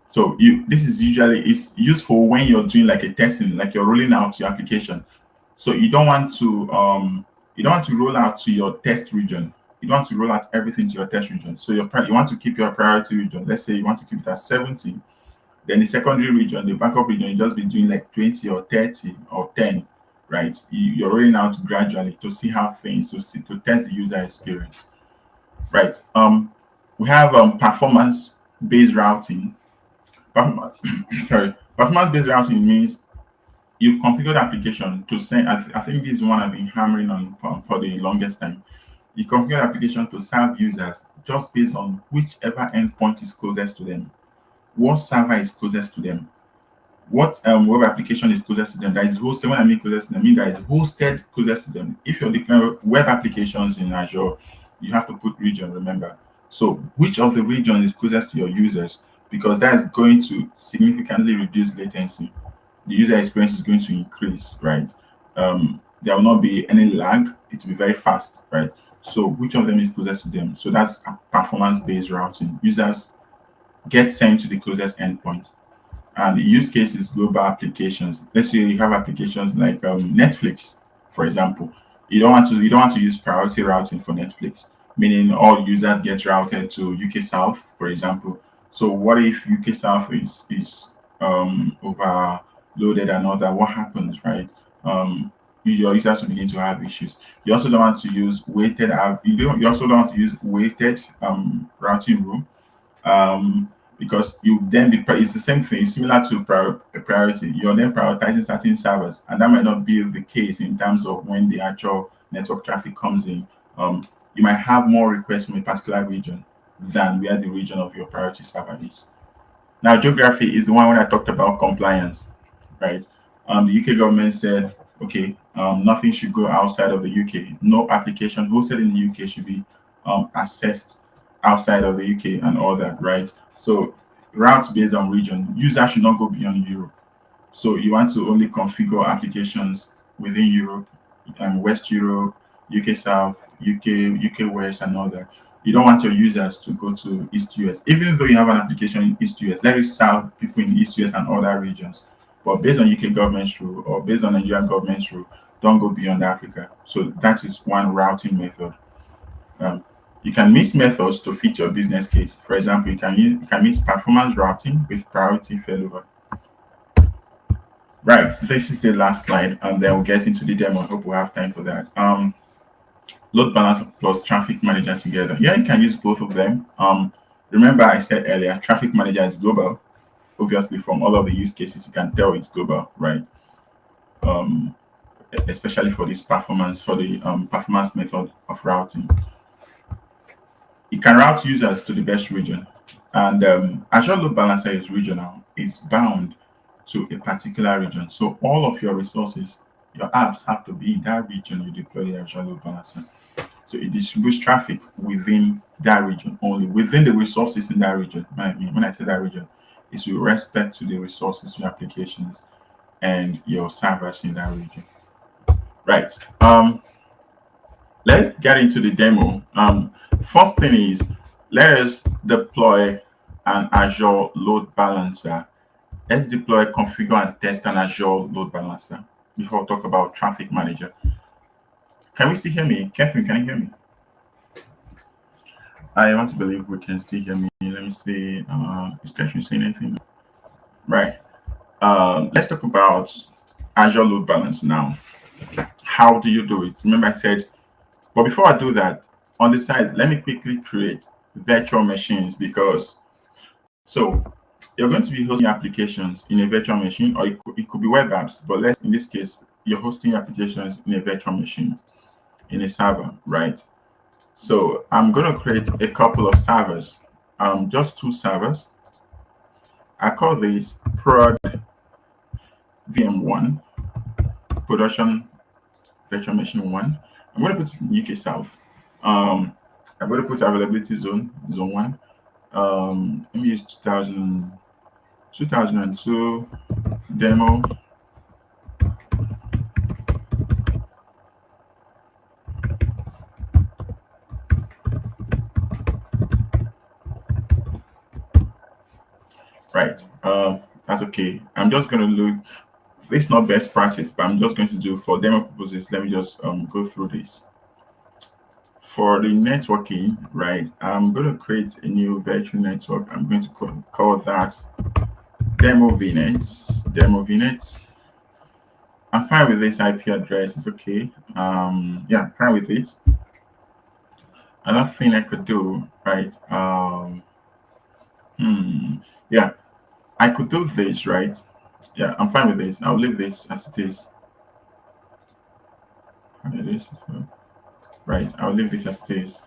So this is usually it's useful when you're doing like a testing, like you're rolling out your application. So you don't want to roll out to your test region. You don't want to roll out everything to your test region. So you want to keep your priority region. Let's say you want to keep it at 70. Then the secondary region, the backup region, you just be doing like 20 or 30 or 10, right? You're rolling out gradually to see how things to test the user experience, right? We have performance based routing. Performance based routing means you've configured application to send. I think this is one I've been hammering on for the longest time. You configure application to serve users just based on whichever endpoint is closest to them, what server is closest to them, what web application is closest to them that is hosted. When I mean closest to them, I mean that is hosted closest to them. If you're declaring web applications in Azure, you have to put region, remember. So which of the regions is closest to your users, because that is going to significantly reduce latency. The user experience is going to increase, right? There will not be any lag, it will be very fast, right? So which of them is closest to them? So that's a performance-based routing. Users get sent to the closest endpoint. And the use case is global applications. Let's say you have applications like Netflix, for example. You don't want to use priority routing for Netflix, meaning all users get routed to UK South, for example. So what if UK South is overloaded and all that? What happens, right? Your users will begin to have issues. You also don't want to use weighted. You also don't want to use weighted routing rule, because you then it's the same thing, it's similar to a priority. You're then prioritizing certain servers, and that might not be the case in terms of when the actual network traffic comes in. You might have more requests from a particular region than where the region of your priority server is. Now, geography is the one when I talked about compliance, right? The UK government said, okay, nothing should go outside of the UK. No application hosted in the UK should be accessed outside of the UK and all that, right? So routes based on region, users should not go beyond Europe. So you want to only configure applications within Europe and West Europe, UK South, UK West, and all that. You don't want your users to go to East US, even though you have an application in East US. Let it serve people in East US and other regions. But based on UK government's rule or based on Nigerian government's rule, don't go beyond Africa. So that is one routing method. Um, you can mix methods to fit your business case. For example, you can mix performance routing with priority failover. Right, this is the last slide, and then we'll get into the demo. I hope we have time for that. load balancer plus traffic manager together. Yeah, you can use both of them. Remember I said earlier, traffic manager is global. Obviously, from all of the use cases, you can tell it's global, right? Um, Especially for this performance, for the performance method of routing. It can route users to the best region. And Azure Load Balancer is regional, it's bound to a particular region. So all of your resources, your apps have to be in that region you deploy the Azure Load Balancer. So it distributes traffic within that region only, within the resources in that region. I mean, when I say that region, it's with respect to the resources, your applications, and your servers in that region. Right. Let's get into the demo. First thing is, let us deploy an Azure Load Balancer. Let's deploy, configure, and test an Azure Load Balancer before we talk about Traffic Manager. Can we still hear me? Catherine, can you hear me? I want to believe we can still hear me. Let me see. Is Catherine saying anything? Right. Let's talk about Azure Load Balance now. How do you do it? Remember, I said, but before I do that, on the side, let me quickly create virtual machines because so you're going to be hosting applications in a virtual machine, or it could be web apps, but let's in this case, you're hosting applications in a virtual machine, in a server, right? So I'm going to create a couple of servers, just two servers. I call this prod VM1, production virtual machine 1. I'm going to put it in UK South. Um, I'm going to put availability zone 1. Let me use 2002 demo. Right. That's okay. I'm just going to look. It's not best practice, but I'm just going to do for demo purposes. Let me just go through this. For the networking, right, I'm going to create a new virtual network. I'm going to call that demo VNets. Demo VNets. I'm fine with this IP address. It's okay. Yeah, I'm fine with it. Another thing I could do, right? Yeah, I could do this, right? Yeah, I'm fine with this. I'll leave this as it is. It is as well. Right, I'll leave this as it is.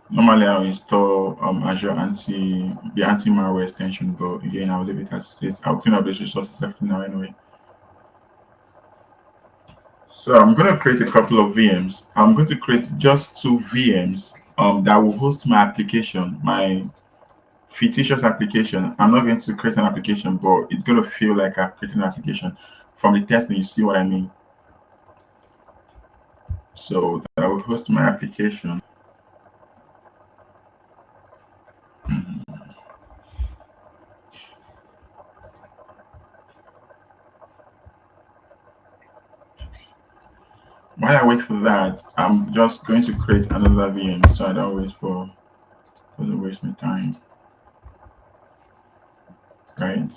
Normally, I'll install Azure the anti-malware extension, but again, I'll leave it as it is. I'll clean up these resources after now anyway. So I'm going to create a couple of VMs. I'm going to create just two VMs that will host my application, my fictitious application. I'm not going to create an application, but it's going to feel like I've created an application. From the testing, you see what I mean. So that I will host my application. Mhm. While I wait for that, I'm just going to create another VM so I don't wait for doesn't waste my time. Right.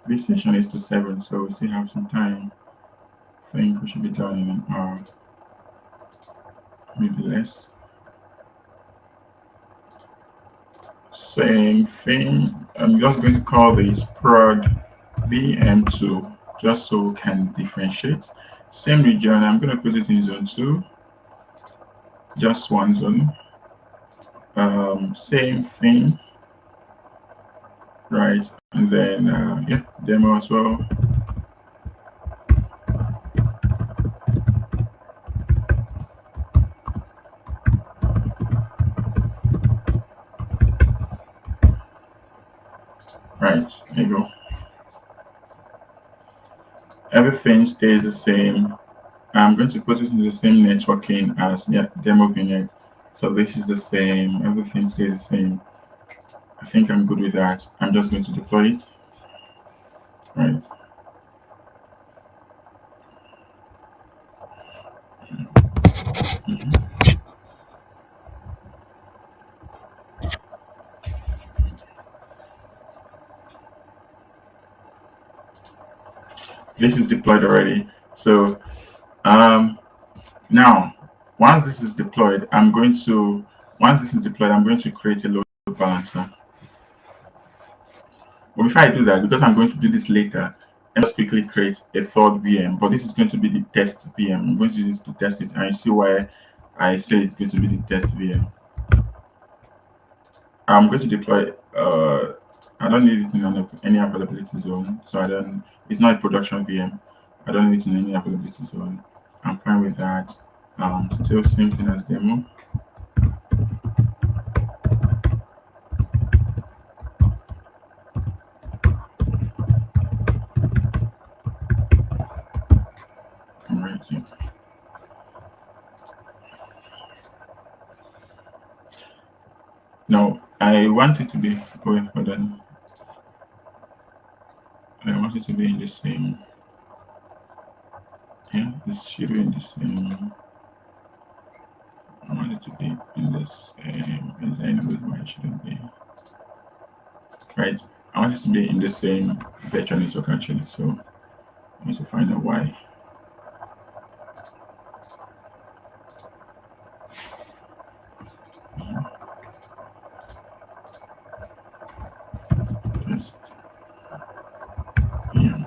This session is to 7, so we still have some time. I think we should be done in an hour, maybe less. Same thing. I'm just going to call this prod BM2 just so we can differentiate. Same region, I'm going to put it in zone 2, just one zone. Same thing, right? And then, yeah, demo as well. Right, there you go. Everything stays the same. I'm going to put it in the same networking as yeah, demo VNet. So this is the same, everything stays the same. I think I'm good with that. I'm just going to deploy it. Right. Mhm. this is deployed already. So um, now, once this is deployed, I'm going to create a load balancer. But before I do that, because I'm going to do this later, let me just quickly create a third VM. But this is going to be the test VM. I'm going to use this to test it, and you see why I say it's going to be the test VM. I'm going to deploy. I don't need it in any availability zone, so I don't. It's not a production VM. I don't need it in any availability zone. I'm fine with that. Still same thing as demo. I'm ready. No, I want it to be. Oh, wait, hold on. I want it to be in the same. Yeah, this should be in the same. I want it to be in the same. Is there any reason why it shouldn't be? Right. I want it to be in the same virtual network actually. So I need to find out why. Just yeah.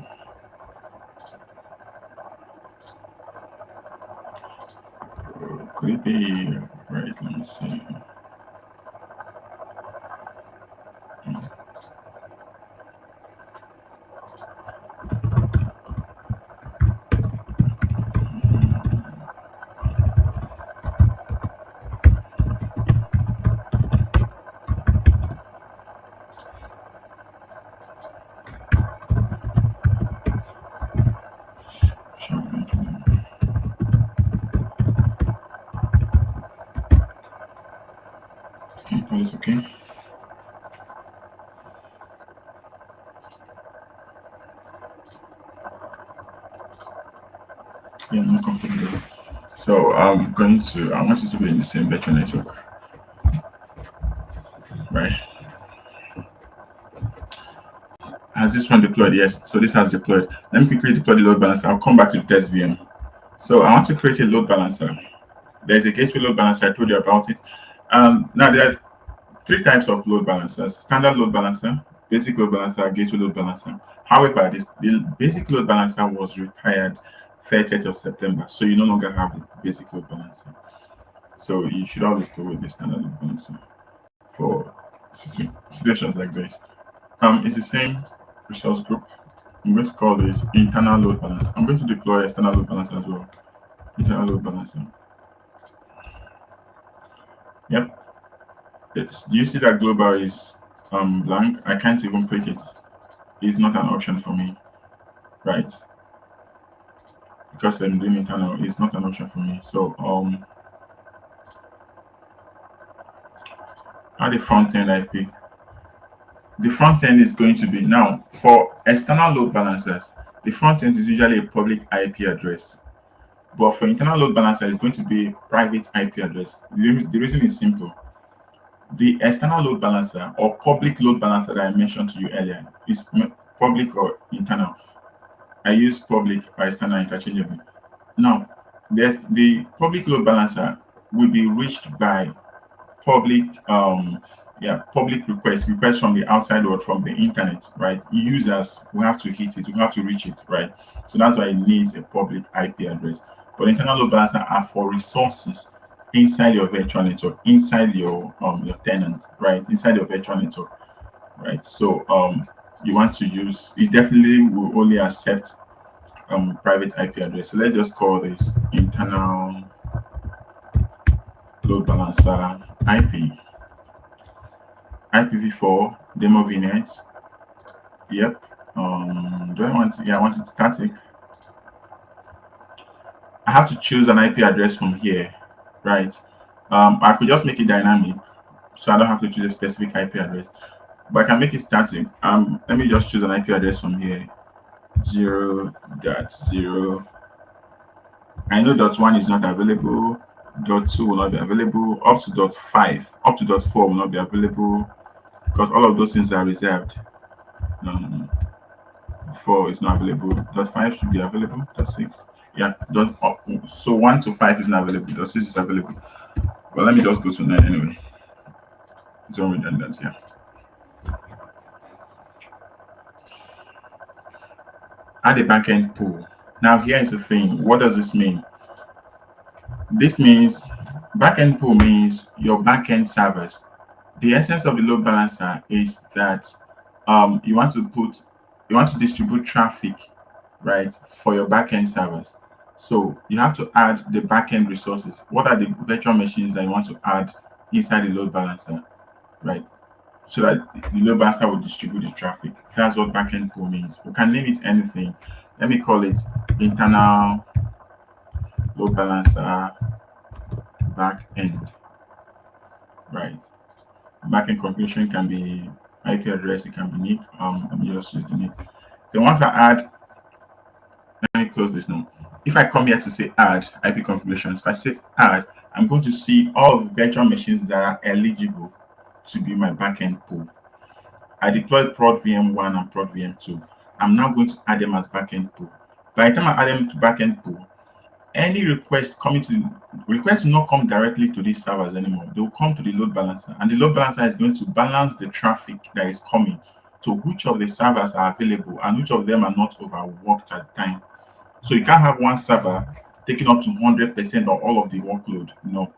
Could it be right? Let me see. Sure. Okay, that is okay. Yeah, no complete this. So I'm going to. I want it to be in the same virtual network, right? Has this one deployed? Yes. So this has deployed. Let me quickly deploy the load balancer. I'll come back to the test VM. So I want to create a load balancer. There's a gateway load balancer. I told you about it. Now there are three types of load balancers: standard load balancer, basic load balancer, gateway load balancer. However, the basic load balancer was retired 30th of September, so you no longer have the basic load balancer. So you should always go with the standard load balancer for situations like this. It's the same resource group. I'm going to call this internal load balancer. I'm going to deploy external load balancer as well. Internal load balancer. Yep. Do you see that global is blank? I can't even click it. It's not an option for me, right? Because I'm doing internal, it's not an option for me. So at the front end I pick. The front end is going to be now for external load balancers. The front end is usually a public IP address, but for internal load balancer, it's going to be a private IP address. The reason is simple. The external load balancer or public load balancer that I mentioned to you earlier is public or internal. I use public or external interchangeably. Now, there's the public load balancer will be reached by public public requests from the outside world, from the internet, right? Users will have to hit it, will have to reach it, right? So that's why it needs a public IP address. But internal load balancer are for resources inside your virtual network, inside your tenant, right? Inside your virtual network, right? So you want to use it, definitely will only accept private IP address. So let's just call this internal load balancer IP. IPv4 demo VNet. Yep. Do I want? Yeah, I want it static. I have to choose an IP address from here, right? I could just make it dynamic, so I don't have to choose a specific IP address. But I can make it static. Let me just choose an IP address from here. 0.0. I know .1 is not available. .2 will not be available. Up to .5, up to .4 will not be available because all of those things are reserved. 4 is not available. Does 5 should be available? Does 6? Yeah. So 1 to 5 is not available. Does 6 is available? Well, let me just go to 9 anyway. It's all redundant here. Add a backend pool. Now, here is the thing. What does this mean? This means backend pool means your backend servers. The essence of the load balancer is that you want to distribute traffic, right, for your backend servers. So you have to add the backend resources. What are the virtual machines that you want to add inside the load balancer, right? So that the load balancer will distribute the traffic. That's what backend pool means. We can name it anything. Let me call it internal load balancer backend, right? Backend configuration can be IP address, it can be nick. Let me just use the nick. So once I add, let me close this now. If I come here to say add IP configurations, if I say add, I'm going to see all of the virtual machines that are eligible to be my backend pool. I deployed prod VM1 and prod VM2. I'm now going to add them as backend pool. By the time I add them to backend pool, any requests will not come directly to these servers anymore. They will come to the load balancer, and the load balancer is going to balance the traffic that is coming to which of the servers are available and which of them are not overworked at the time. So you can't have one server taking up to 100% of all of the workload. No,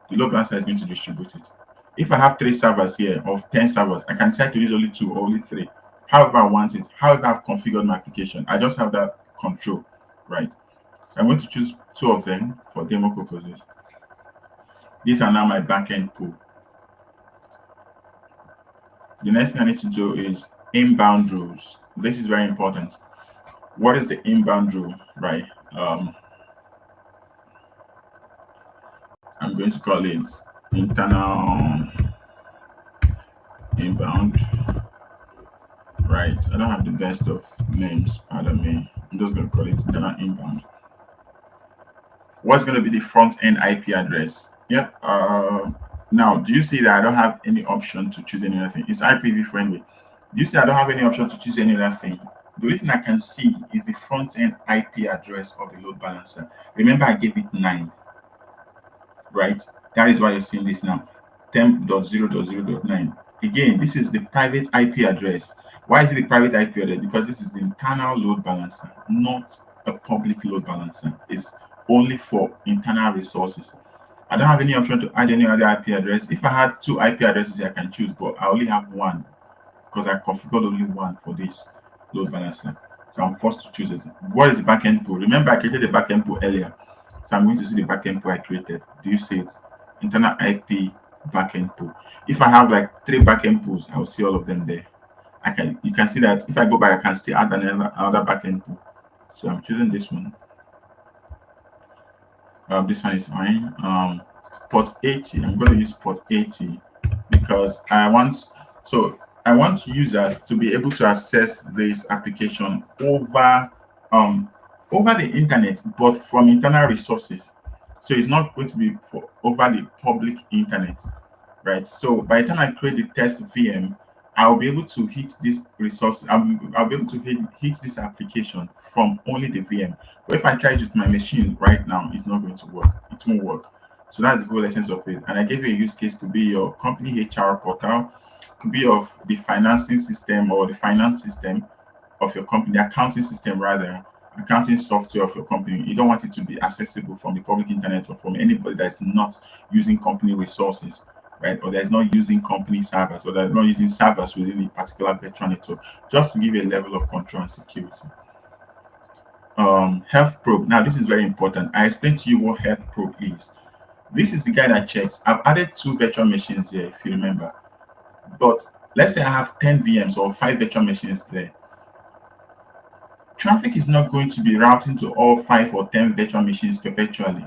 the load balancer is going to distribute it. If I have 3 servers here of 10 servers, I can decide to use only 2 or only 3. However I want it, however I've configured my application, I just have that control, right? I'm going to choose 2 of them for demo purposes. These are now my backend pool. The next thing I need to do is inbound rules. This is very important. What is the inbound rule, right? I'm going to call it internal inbound, right? I don't have the best of names, pardon me. I'm just going to call it internal inbound. What's going to be the front end IP address? Yep. Now, do you see that I don't have any option to choose any other thing? It's IPv friendly. Do you see I don't have any option to choose any other thing? The only thing I can see is the front end IP address of the load balancer. Remember, I gave it 9, right? That is why you're seeing this now. 10.0.0.9. Again, this is the private IP address. Why is it the private IP address? Because this is the internal load balancer, not a public load balancer. It's only for internal resources. I don't have any option to add any other IP address. If I had 2 IP addresses, I can choose, but I only have 1 because I configured only 1 for this load balancer. So I'm forced to choose it. What is the backend pool? Remember, I created the backend pool earlier. So I'm going to see the backend pool I created. Do you see it? Internal IP backend pool. If I have like 3 backend pools, I will see all of them there. You can see that if I go back, I can still add another backend pool. So I'm choosing this one. This one is fine. Port 80. I'm going to use port 80 because I want users to be able to access this application over the internet, but from internal resources. So it's not going to be over the public internet, right? So by the time I create the test VM, I'll be able to hit this resource. I'll be able to hit this application from only the VM. But if I try it with my machine right now, it's not going to work. It won't work. So that's the whole essence of it. And I gave you a use case to be your company HR portal, could be of the financing system or the finance system of your company, the accounting system rather, accounting software of your company. You don't want it to be accessible from the public internet or from anybody that's not using company resources, right? Or that's not using company servers or that's not using servers within a particular virtual network, just to give you a level of control and security. Health probe. Now, this is very important. I explained to you what health probe is. This is the guy that checks. I've added 2 virtual machines here, if you remember. But let's say I have 10 VMs or 5 virtual machines there. Traffic is not going to be routing to all 5 or 10 virtual machines perpetually.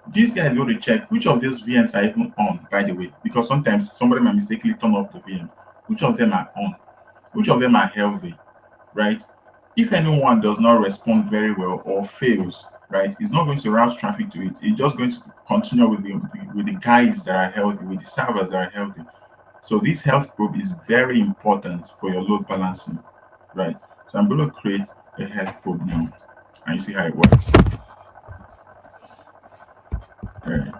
This guy is going to check which of those VMs are even on, by the way, because sometimes somebody might mistakenly turn off the VM. Which of them are on? Which of them are healthy, right? If anyone does not respond very well or fails, right, it's not going to route traffic to it. It's just going to continue with the guys that are healthy, with the servers that are healthy. So this health probe is very important for your load balancing, right? So I'm going to create a health probe now, and you see how it works. Right.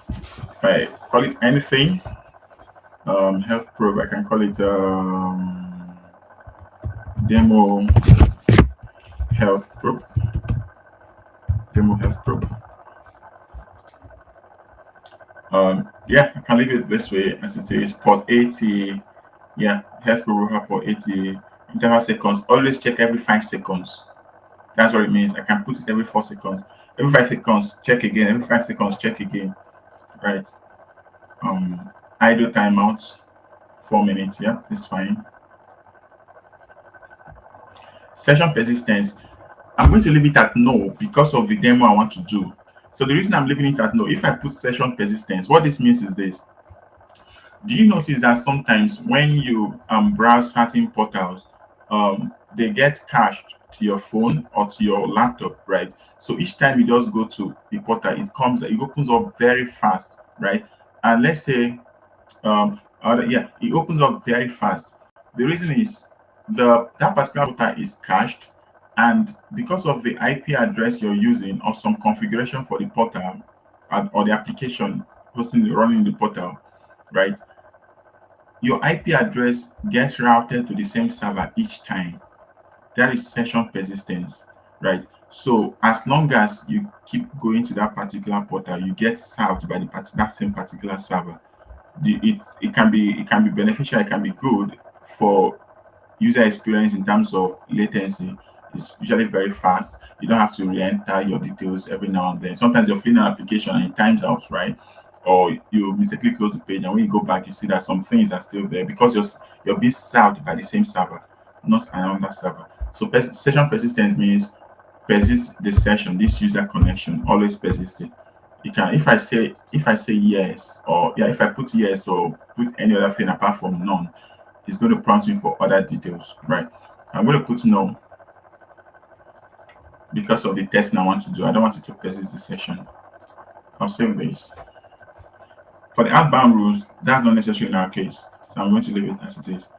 If I call it anything, health probe, I can call it demo health probe. Demo health probe. Yeah, I can leave it this way as it is. Port 80. Yeah, health probe will have port 80 interval seconds. Always check every 5 seconds. That's what it means. I can put it every 4 seconds. Every 5 seconds, check again. Every 5 seconds, check again. Right. Um, idle timeout, 4 minutes. Yeah, it's fine. Session persistence. I'm going to leave it at no because of the demo I want to do. So the reason I'm leaving it at no, if I put session persistence, what this means is this. Do you notice that sometimes when you browse certain portals, they get cached to your phone or to your laptop, right? So each time you just go to the portal, it opens up very fast, right? And let's say yeah, it opens up very fast. The reason is that particular portal is cached, and because of the IP address you're using or some configuration for the portal or the application running the portal, right? Your IP address gets routed to the same server each time. That is session persistence, right? So as long as you keep going to that particular portal, you get served by that same particular server. It can be beneficial, it can be good for user experience in terms of latency. Is usually very fast. You don't have to re-enter your details every now and then. Sometimes you're filling an application and it times out, right? Or you mistakenly close the page, and when you go back, you see that some things are still there because you're being served by the same server, not another server. So session persistence means persist the session, this user connection, always persist it. You can if I say yes, or yeah, if I put yes or put any other thing apart from none, it's going to prompt me for other details, right? I'm going to put no because of the testing I want to do. I don't want it to persist the session. I'll save this. For the outbound rules, that's not necessary in our case. So I'm going to leave it as it is.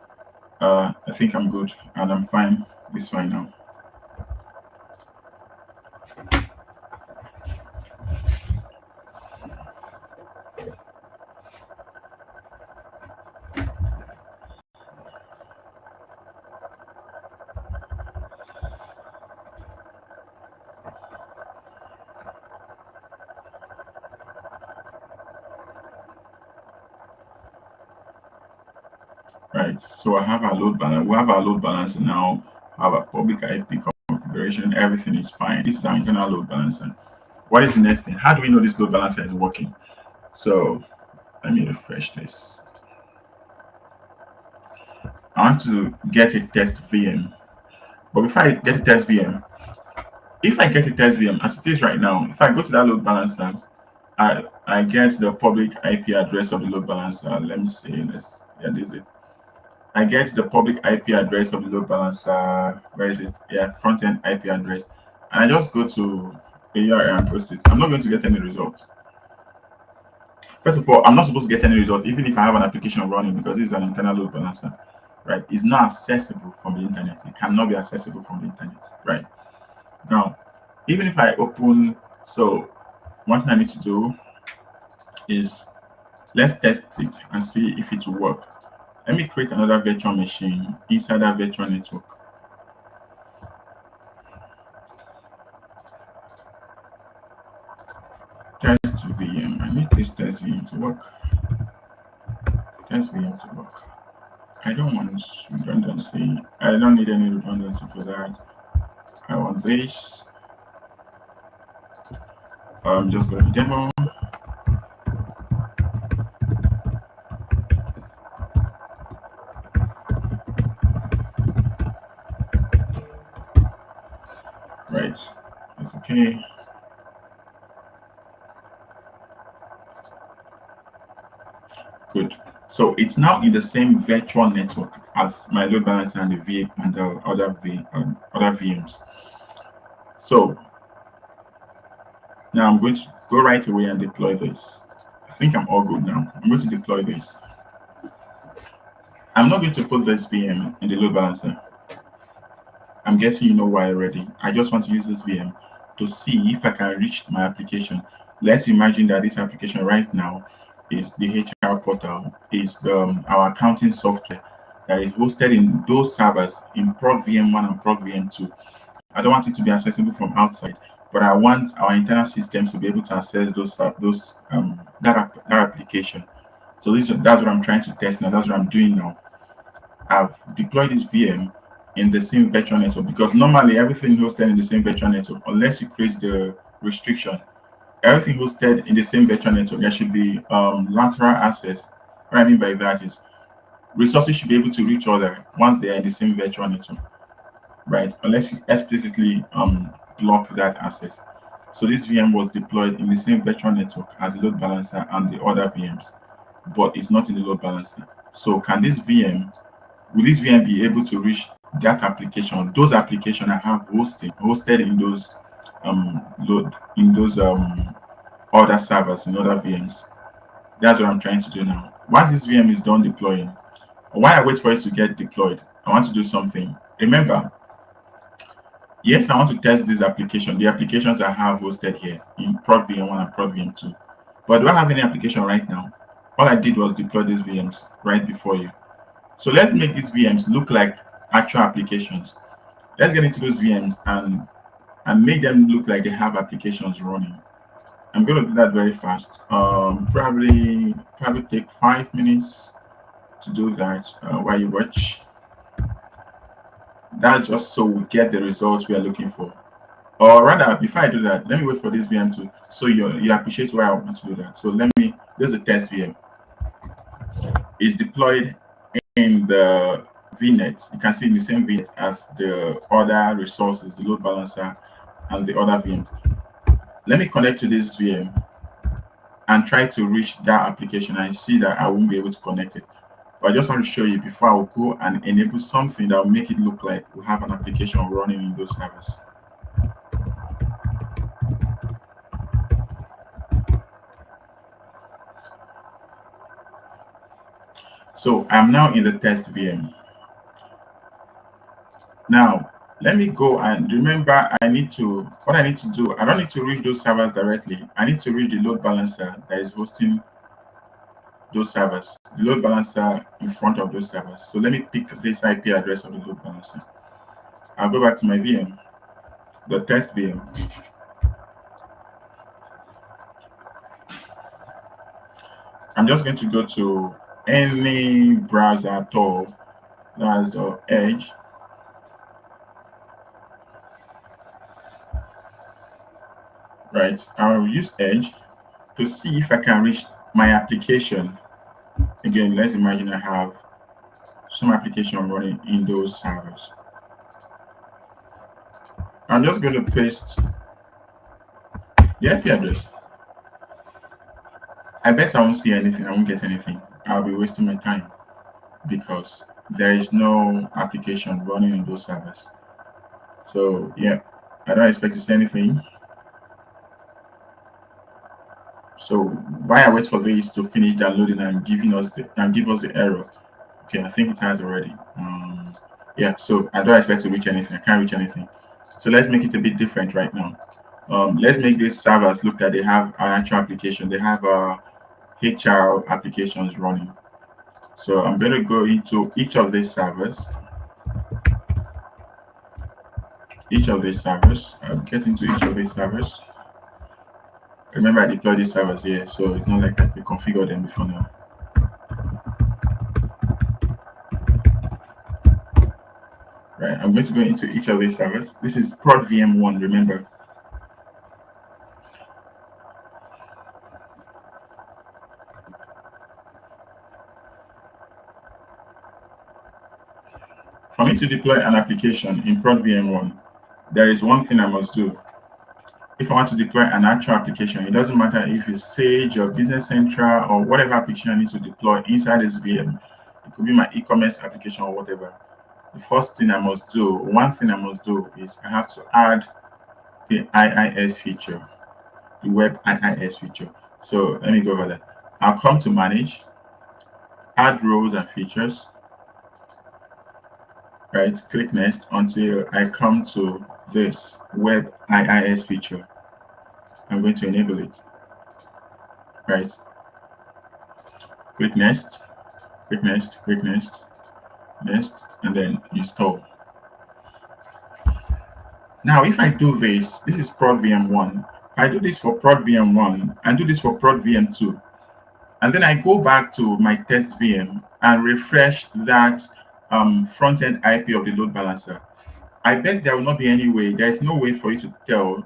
I think I'm good and I'm fine. This fine now. Right. So I have our load balance. We have our load balancer now. Have a public IP configuration. Everything is fine. This is our internal load balancer. What is the next thing? How do we know this load balancer is working? So let me refresh this. I want to get a test VM. But before I get a test VM, if I get a test VM as it is right now, if I go to that load balancer, I get the public IP address of the load balancer. Let me see. Yeah, this is it. I get the public IP address of the load balancer. Where is it? Yeah, front end IP address. And I just go to a URL and post it. I'm not going to get any result. First of all, I'm not supposed to get any result, even if I have an application running, because this is an internal load balancer, right? It's not accessible from the internet. It cannot be accessible from the internet, right? Now, even if I open, so one thing I need to do is let's test it and see if it will work. Let me create another virtual machine inside that virtual network. Test VM. I need this test VM to work. Test VM to work. I don't want redundancy. I don't need any redundancy for that. I want this. Just go to demo. Right. That's okay. Good. So it's now in the same virtual network as my load balancer and the V and the other VMs. So now I'm going to go right away and deploy this. I think I'm all good now. I'm going to deploy this. I'm not going to put this VM in the load balancer. I'm guessing you know why already. I just want to use this VM to see if I can reach my application. Let's imagine that this application right now is the HR portal, is our accounting software that is hosted in those servers in Prod VM1 and Prod VM2. I don't want it to be accessible from outside, but I want our internal systems to be able to access that application. So that's what I'm trying to test now. That's what I'm doing now. I've deployed this VM in the same virtual network because normally everything hosted in the same virtual network, unless you create the restriction, everything hosted in the same virtual network, there should be lateral access. What I mean by that is resources should be able to reach other once they are in the same virtual network, right? Unless you explicitly block that access. So this VM was deployed in the same virtual network as the load balancer and the other VMs, but it's not in the load balancer. So can this VM will this VM be able to reach that application, those applications I have hosted in those load in those other servers in other VMs? That's what I'm trying to do now. Once this VM is done deploying, while I wait for it to get deployed, I want to do something. Remember, yes, I want to test this application, the applications I have hosted here in Prod VM1 and Prod VM2. But do I have any application right now? All I did was deploy these VMs right before you. So let's make these VMs look like actual applications. Let's get into those VMs and make them look like they have applications running. I'm going to do that very fast. Probably take 5 minutes to do that while you watch. That's just so we get the results we are looking for. Or rather, before I do that, let me wait for this VM to so you appreciate why I want to do that. So there's a test VM. It's deployed in the VNet. You can see in the same VNet as the other resources, the load balancer and the other VMs. Let me connect to this VM and try to reach that application. I see that I won't be able to connect it. But I just want to show you before I will go and enable something that will make it look like we have an application running in those servers. So I'm now in the test VM. Now, let me go and remember what I need to do. I don't need to reach those servers directly. I need to reach the load balancer that is hosting those servers, the load balancer in front of those servers. So let me pick this IP address of the load balancer. I'll go back to my VM, the test VM. I'm just going to go to any browser at all. That's Edge. Right. I'll use Edge to see if I can reach my application. Again, let's imagine I have some application running in those servers. I'm just going to paste the IP address. I bet I won't see anything. I won't get anything. I'll be wasting my time because there is no application running in those servers. So yeah, I don't expect to see anything. So while I wait for this to finish downloading and give us the error. Okay, I think it has already. Yeah, so I don't expect to reach anything. I can't reach anything. So let's make it a bit different right now. Let's make these servers look that they have an actual application. They have HR applications running. So I'm going to go into each of these servers. I'll get into each of these servers. Remember, I deployed these servers here, so it's not like I configured them before now. Right, I'm going to go into each of these servers. This is prod VM1, remember. For me to deploy an application in prod VM1, there is one thing I must do. If I want to deploy an actual application, it doesn't matter if it's Sage or Business Central or whatever application I need to deploy inside this VM. It could be my e-commerce application or whatever. The first thing I must do, one thing I must do is I have to add the IIS feature, the web IIS feature. So let me go over that. I'll come to manage, add roles and features. right? Click next until I come to this web IIS feature. I'm going to enable it, right? Click next, click next, click next, next, and then install. Now, if I do this is prod VM1. I do this for prod VM1 and do this for prod VM2. And then I go back to my test VM and refresh that front-end IP of the load balancer. I bet there will not be any way, there's no way for you to tell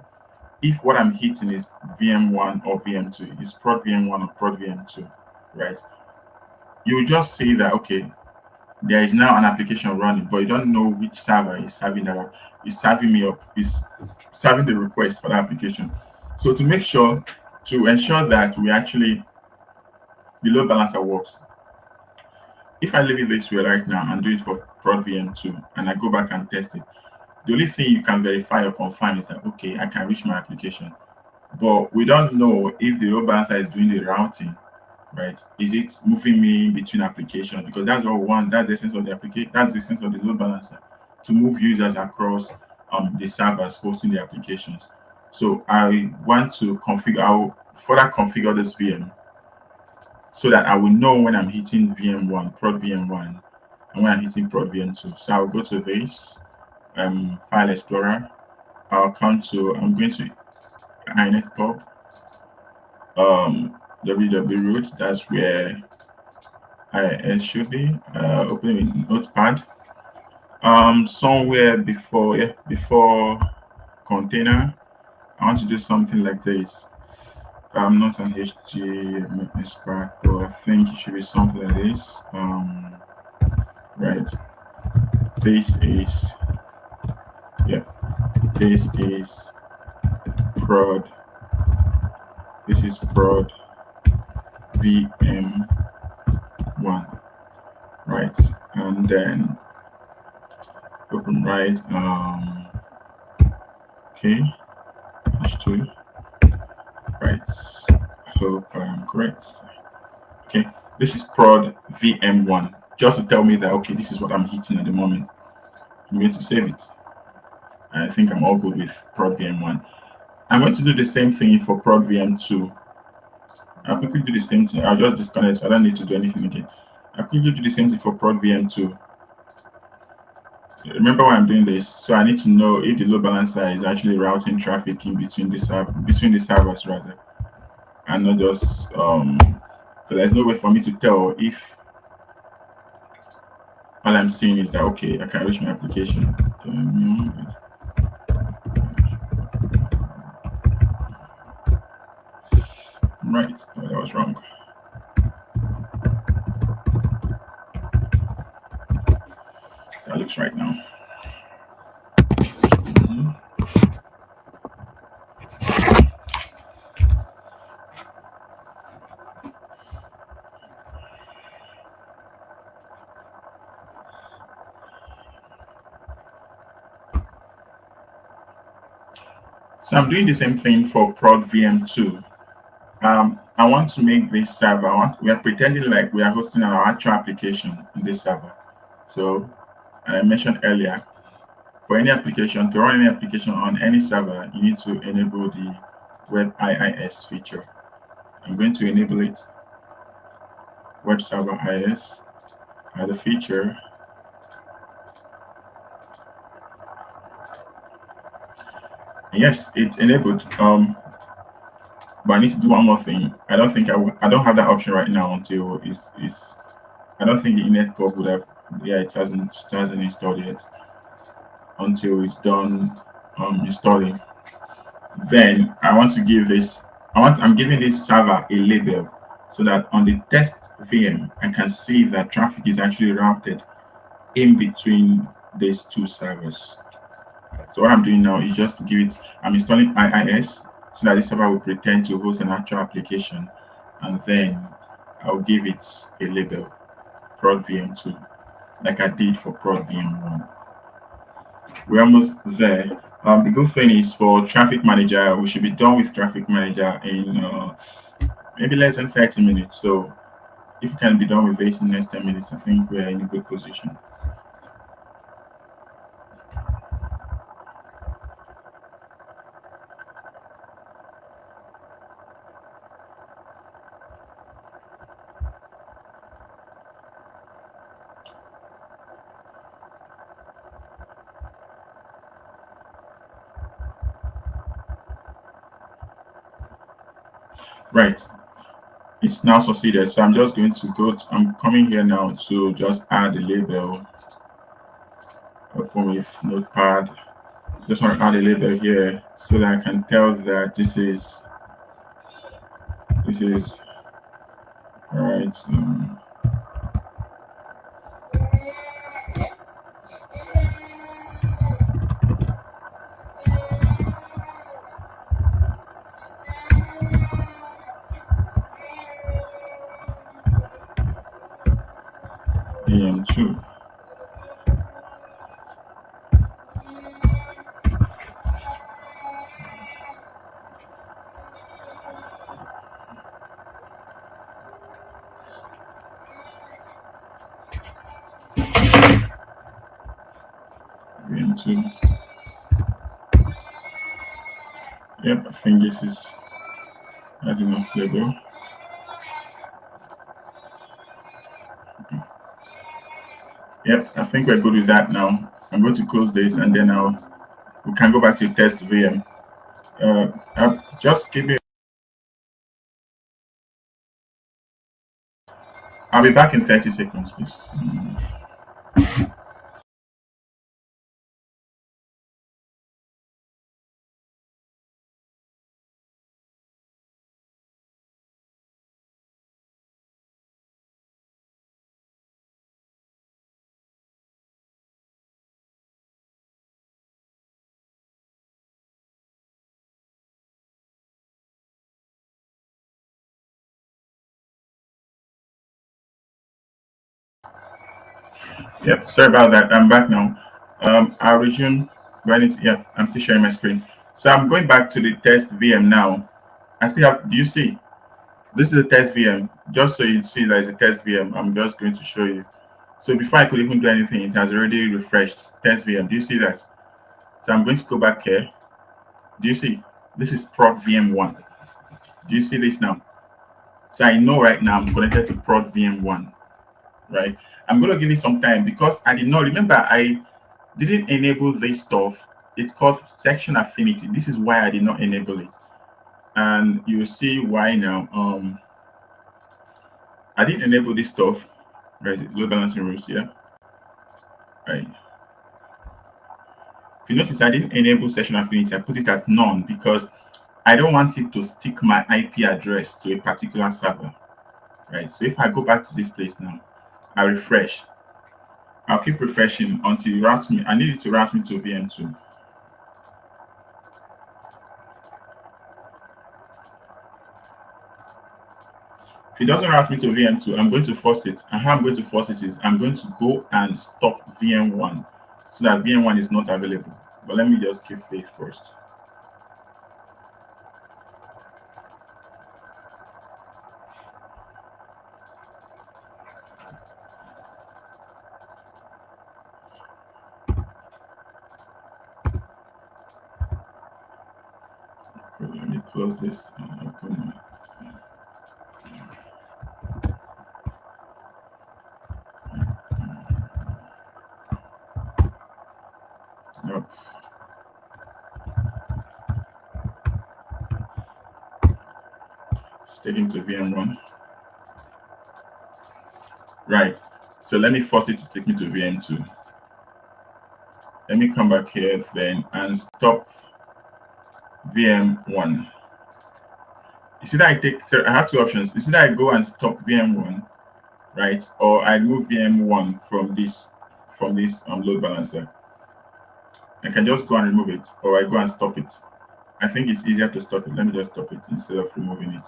if what I'm hitting is VM1 or VM2, is prod VM1 or prod VM2, right? You will just see that, okay, there is now an application running, but you don't know which server is serving that, is serving me up, is serving the request for the application. So to ensure that we actually, the load balancer works, if I leave it this way right now and do it for prod VM2 and I go back and test it, the only thing you can verify or confirm is that, okay, I can reach my application. But we don't know if the load balancer is doing the routing, right? Is it moving me between applications? Because that's what we want. That's the essence of the application. That's the essence of the load balancer, to move users across the servers hosting the applications. So I want to configure. I'll further configure this VM so that I will know when I'm hitting VM1, prod VM1, and when I'm hitting prod VM2. So I'll go to this file explorer. I'll come to. I'm going to inetpub www root. That's where it should be. Open with Notepad. Somewhere before, yeah, before container, I want to do something like this. I'm not an HTML expert, but I think it should be something like this. Right. This is, yeah, this is prod. This is prod VM1, right? And then open right. Okay, H2. Right. Hope I'm correct. Okay. This is prod VM1. Just to tell me that, okay, this is what I'm hitting at the moment. I'm going to save it. I think I'm all good with prod VM1. I'm going to do the same thing for prod VM2. I'll quickly do the same thing. I'll just disconnect. So I don't need to do anything again. I'll quickly do the same thing for prod VM2. Remember why I'm doing this. So I need to know if the load balancer is actually routing traffic in between the servers rather, and not just because there's no way for me to tell if all I'm seeing is that, okay, I can reach my application. Right, oh, that was wrong. That looks right now. Mhm. So I'm doing the same thing for prod VM2. I want to make this server. We are pretending like we are hosting our actual application in this server. So, and I mentioned earlier, for any application, to run any application on any server, you need to enable the web IIS feature. I'm going to enable it. Web server IIS, add a feature. Yes, it's enabled. But I need to do one more thing. I don't think I don't have that option right now until it's I don't think the Inetpub would have, yeah, it hasn't installed yet until it's done installing. Then I want to give this I'm giving this server a label so that on the test VM I can see that traffic is actually routed in between these two servers. So what I'm doing now is just to give it, I'm installing IIS so that the server will pretend to host an actual application, and then I'll give it a label, prod VM2, like I did for prod VM1. We're almost there. The good thing is for traffic manager, we should be done with traffic manager in maybe less than 30 minutes. So if you can be done with this in the next 10 minutes, I think we're in a good position. Right. It's now succeeded. So I'm just going to I'm coming here now to just add a label. Open with Notepad. Just want to add a label here so that I can tell that this is all right. VM2. VM2. Yep, I think this is that's enough label. Yep, I think we're good with that now. I'm going to close this and then we can go back to test VM. Just give me. I'll be back in 30 seconds, please. Yep, sorry about that. I'm back now. I'll resume. Yeah, I'm still sharing my screen. So I'm going back to the test VM now. I still have. Do you see? This is a test VM. Just so you see that it's a test VM, I'm just going to show you. So before I could even do anything, it has already refreshed test VM. Do you see that? So I'm going to go back here. Do you see? This is prod VM1. Do you see this now? So I know right now I'm connected to prod VM1, right? I'm going to give it some time because I did not remember I didn't enable this stuff. It's called section affinity. This is why I did not enable it. And you'll see why now. I didn't enable this stuff. Right, load balancing rules, yeah. Right. If you notice, I didn't enable session affinity. I put it at none because I don't want it to stick my IP address to a particular server. Right. So if I go back to this place now, I refresh. I'll keep refreshing until it routes me. I need it to route me to VM2. If it doesn't route me to VM2, I'm going to force it. And how I'm going to force it is I'm going to go and stop VM1 so that VM1 is not available. But let me just keep faith first. Okay, let me close this and open it. Nope. It's taking to VM1. Right. So let me force it to take me to VM2. Let me come back here then and stop VM1. You see that I have two options. You see that I go and stop VM1, right? Or I move VM1 from this load balancer. I can just go and remove it, or I go and stop it. I think it's easier to stop it. Let me just stop it instead of removing it.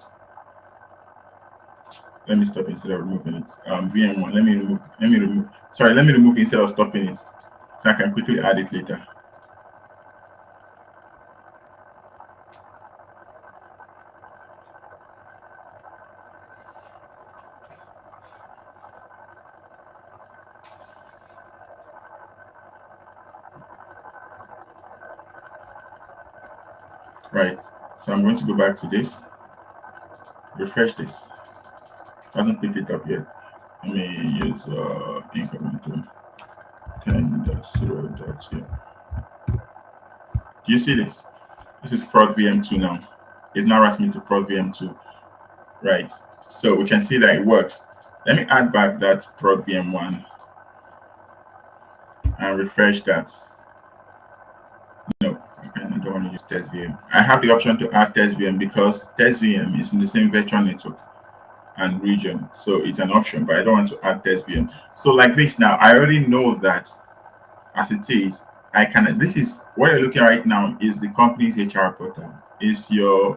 Let me stop instead of removing it. VM1. Let me remove. Sorry, let me remove instead of stopping it, so I can quickly add it later. Right. So I'm going to go back to this. Refresh this. Hasn't picked it up yet. Let me use incremental 10.0. Do you see this? This is prod VM2 now. It's now asking me to prod VM2. right? So we can see that it works. Let me add back that prod VM1 and refresh that. No, I don't want to use test VM. I have the option to add test VM because test VM is in the same virtual network and region. So it's an option, but I don't want to add test VM. So like this now, I already know that as it is, I can. This is what you're looking at right now is the company's HR portal. Is your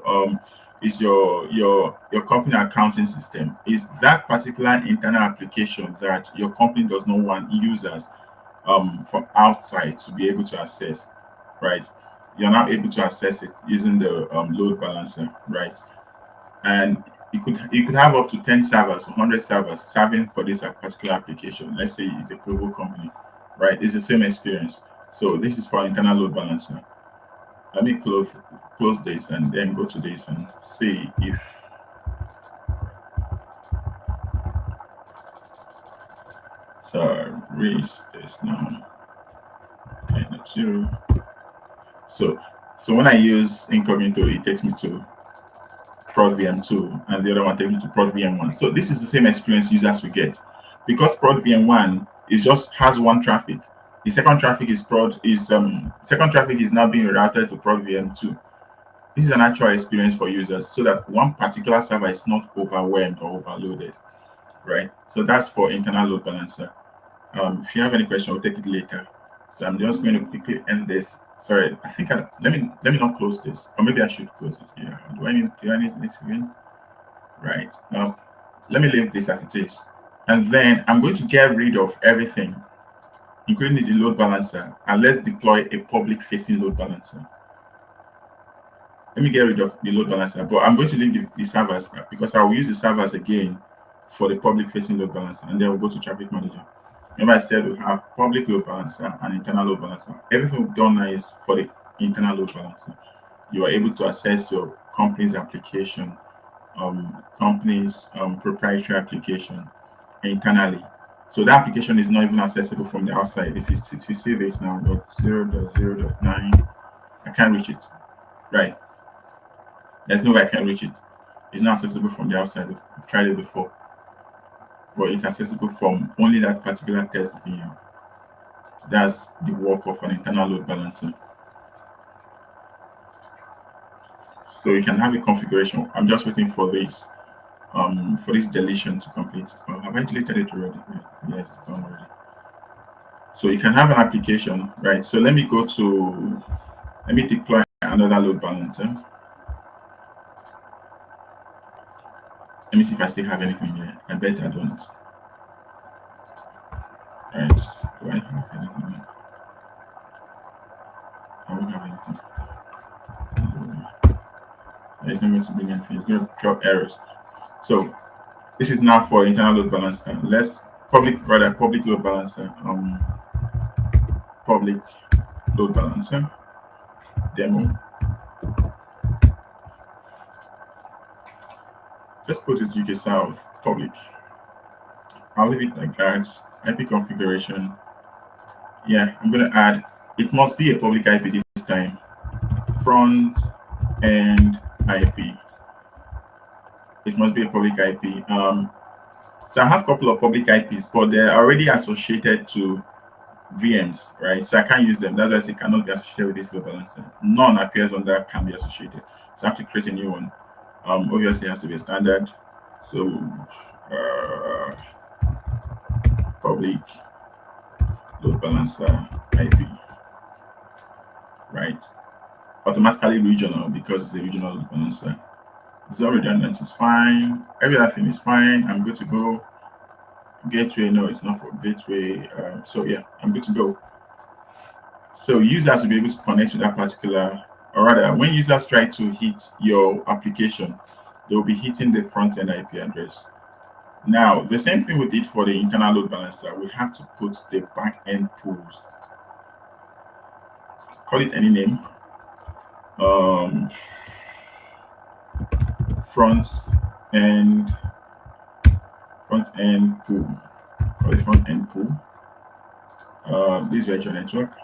company accounting system. Is that particular internal application that your company does not want users from outside to be able to access, right? You're now able to access it using the load balancer, right? And you could have up to 10 servers or 100 servers serving for this particular application. Let's say it's a global company, right? It's the same experience. So this is for internal load balancer. Let me close this and then go to this and see if so raise this now and 0. So when I use incognito, it takes me to prod VM2 and the other one takes me to prod VM1. So this is the same experience users will get. Because prod VM1 is just has one traffic. The second traffic is now being routed to prod VM2. This is an actual experience for users so that one particular server is not overwhelmed or overloaded, right? So that's for internal load balancer. If you have any question, we'll take it later. So I'm just going to quickly end this. Sorry, I think let me not close this, or maybe I should close it. Yeah. Do I need this again? Right. Let me leave this as it is, and then I'm going to get rid of everything, including the load balancer, and let's deploy a public-facing load balancer. Let me get rid of the load balancer, but I'm going to leave the servers because I will use the servers again for the public-facing load balancer, and then we'll go to traffic manager. Remember, I said we have public load balancer and internal load balancer. Everything we've done now is for the internal load balancer. You are able to access your company's application, company's proprietary application internally. So that application is not even accessible from the outside. If you see this now, 0.0.0.9, I can't reach it. Right. There's no way I can reach it. It's not accessible from the outside. I've tried it before. But it's accessible from only that particular test VM. That's the work of an internal load balancer. So you can have a configuration. I'm just waiting for this deletion to complete. Oh, have I deleted it already? Yes, it's done already. So you can have an application, right? So let me deploy another load balancer. Let me see if I still have anything here. I bet I don't. Right. Do I have anything here? I won't have anything. It's not going to bring anything. It's going to drop errors. So this is now for internal load balancer. Let's public load balancer. Public load balancer demo. Let's put it UK South public. I'll leave it like that. IP configuration. Yeah, I'm gonna add. It must be a public IP this time. Front end IP. It must be a public IP. So I have a couple of public IPs, but they're already associated to VMs, right? So I can't use them. That's why I say cannot be associated with this load balancer. None appears on that can be associated. So I have to create a new one. Obviously it has to be a standard. So public load balancer IP, right? Automatically regional because it's a regional load balancer. Zero redundant is fine. Everything is fine. I'm good to go. Gateway, no, it's not for gateway. So yeah, I'm good to go. So users will be able to connect with that particular, or rather, when users try to hit your application, they will be hitting the front end IP address. Now, the same thing we did for the internal load balancer, we have to put the back end pools. Call it any name. Front end pool. Call it front end pool. This virtual network,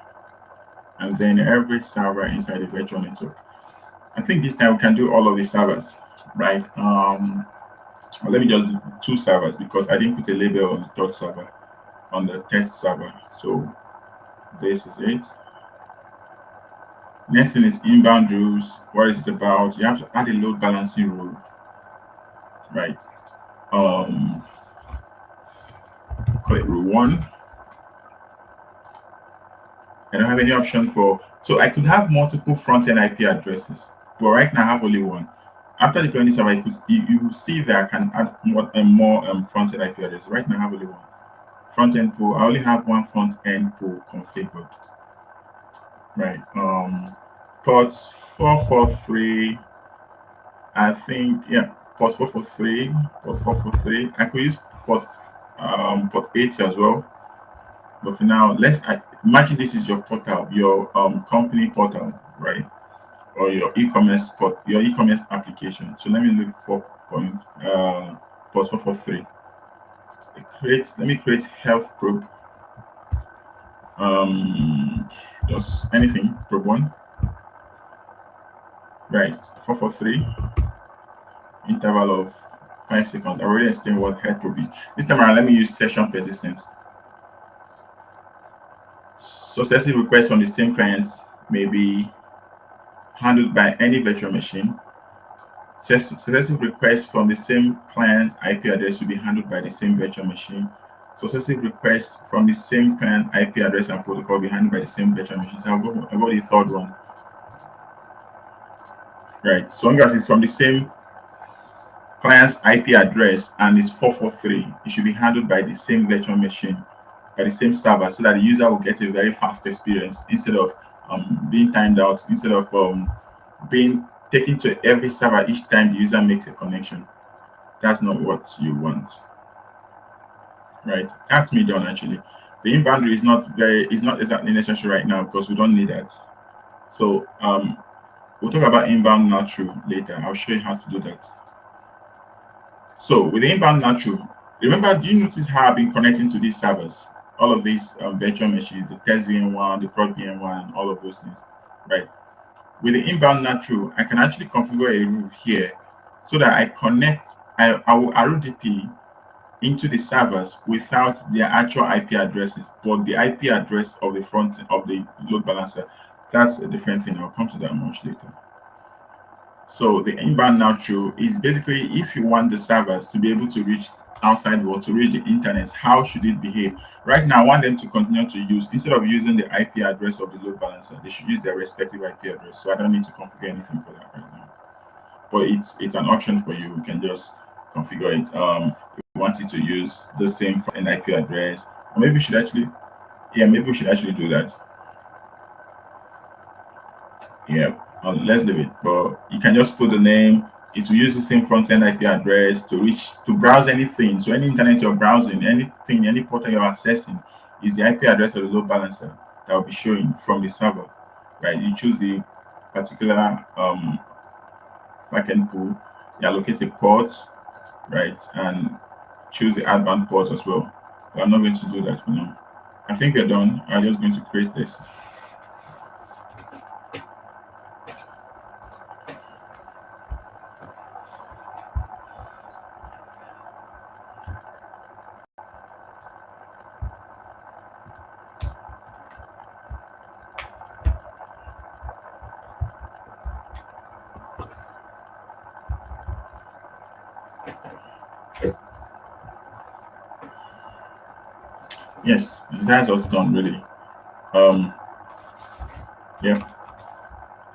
and then every server inside the virtual network. I think this time we can do all of the servers, right? Or let me just do two servers because I didn't put a label on the third server, on the test server. So this is it. Next thing is inbound rules. What is it about? You have to add a load balancing rule, right? Um, call it rule one. I don't have any option for, so I could have multiple front-end IP addresses, but right now I have only one. After deploying this server, you will see that I can add more and more front-end IP addresses. Right now I have only one. Front-end pool, I only have one front-end pool configured. Right. Ports 443, I think, yeah, port 443, port 443. I could use port 80 as well. But for now, imagine this is your portal, your company portal, right? Or your e-commerce your e-commerce application. So let me look for port 443. Let me create health probe. Just anything, probe one. Right, 443, interval of 5 seconds. I already explained what health probe is. This time around, let me use session persistence. Successive requests from the same clients may be handled by any virtual machine. Successive requests from the same client's IP address will be handled by the same virtual machine. Successive requests from the same client IP address and protocol will be handled by the same virtual machine. So I'll go with the third one. Right. So long as it's from the same client's IP address and it's 443, it should be handled by the same virtual machine, by the same server, so that the user will get a very fast experience instead of being timed out, instead of being taken to every server each time the user makes a connection. That's not what you want, right? That's me done actually. The inbound boundary is not exactly necessary right now because we don't need that. So we'll talk about inbound natural later. I'll show you how to do that. So with the inbound natural, remember, do you notice how I've been connecting to these servers? All of these virtual machines, the test VM1, the prod VM1, and all of those things, right? With the inbound natural, I can actually configure a rule here so that I will RODP into the servers without their actual IP addresses, but the IP address of the front of the load balancer. That's a different thing. I'll come to that much later. So the inbound natural is basically if you want the servers to be able to reach outside world, to reach the internet, how should it behave? Right now, I want them to continue to use, instead of using the IP address of the load balancer, they should use their respective IP address. So I don't need to configure anything for that right now. But it's an option for you. You can just configure it. If you want it to use the same front IP address, or maybe we should actually, yeah, maybe we should actually do that. Yeah, let's leave it. But you can just put the name. It will use the same front-end IP address to browse anything. So any internet you're browsing, anything, any portal you're accessing, is the IP address of the load balancer that will be showing from the server. Right? You choose the particular backend pool. You allocate a port, right, and choose the outbound port as well. But I'm not going to do that for now. I think we're done. I'm just going to create this. Yes, that's what's done really. Um, yeah.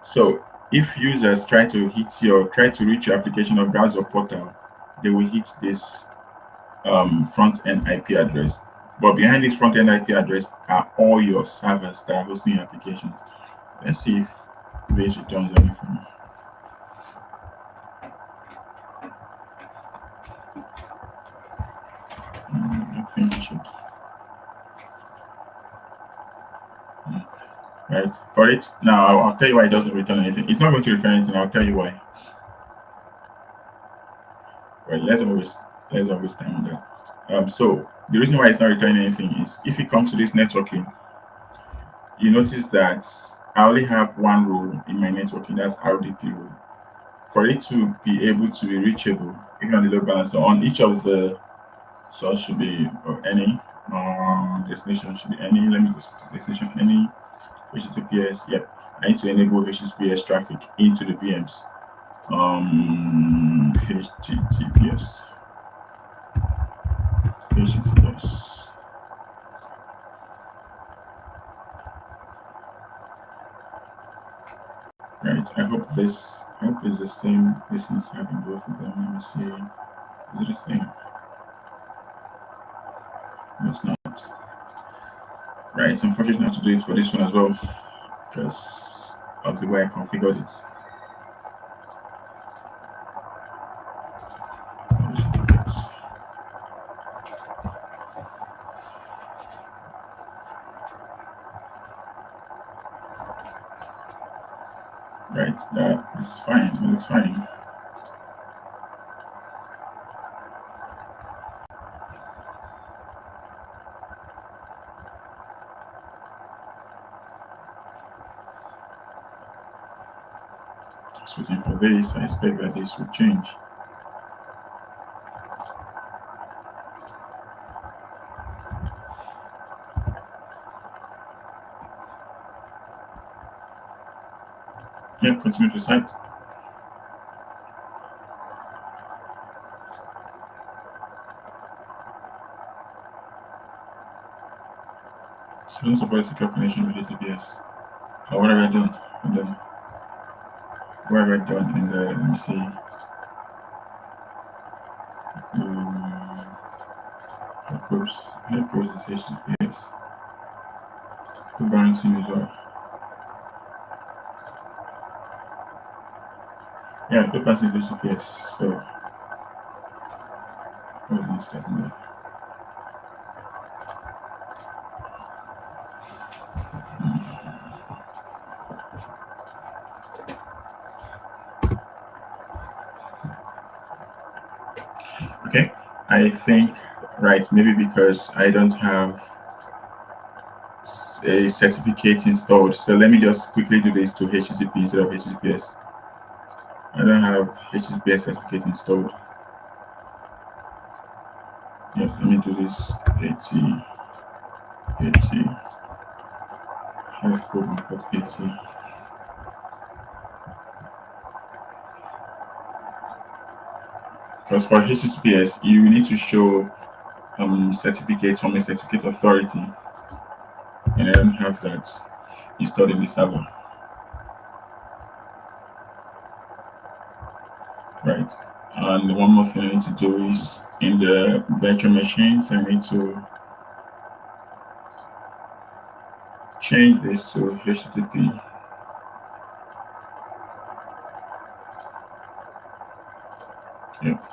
So if users try to reach your application or browser portal, they will hit this front end IP address. But behind this front end IP address are all your servers that are hosting your applications. Let's see if base returns anything. I think it should. Right. For it now, I'll tell you why it doesn't return anything. It's not going to return anything. I'll tell you why. Right. Let's always time on that. So the reason why it's not returning anything is if it comes to this networking, you notice that I only have one rule in my networking, that's RDP rule. for it to be able to be reachable, even on the load balancer, on each of the source should be or any, destination should be any. Let me just destination any HTTPS. Yep, I need to enable HTTPS traffic into the VMs. HTTPS, HTTPS. Right. I hope it's the same. This is having both of them. Let me see. Is it the same? No, it's not. Right. I'm probably not to do it for this one as well because of the way I configured it. HTTPS. Right. That is fine. That is fine. Just waiting for this. I expect that this will change. Yeah, continue to site. Student support secure connection with HTTPS. What have I done? And then what have I done in the, let me see. Of course, of course, it's HTTPS. Load balancing as well. Yeah, load balancing is HTTPS. So, what is this getting there? Okay, I think, right, maybe because I don't have a certificate installed. So let me just quickly do this to HTTP instead of HTTPS. I don't have HTTPS certificate installed. Yeah, let me do this. AT health code import AT. Because for HTTPS, you need to show certificate from a certificate authority, and I don't have that installed in the server. Right. And one more thing I need to do is in the virtual machines, I need to change this to HTTP. Yep.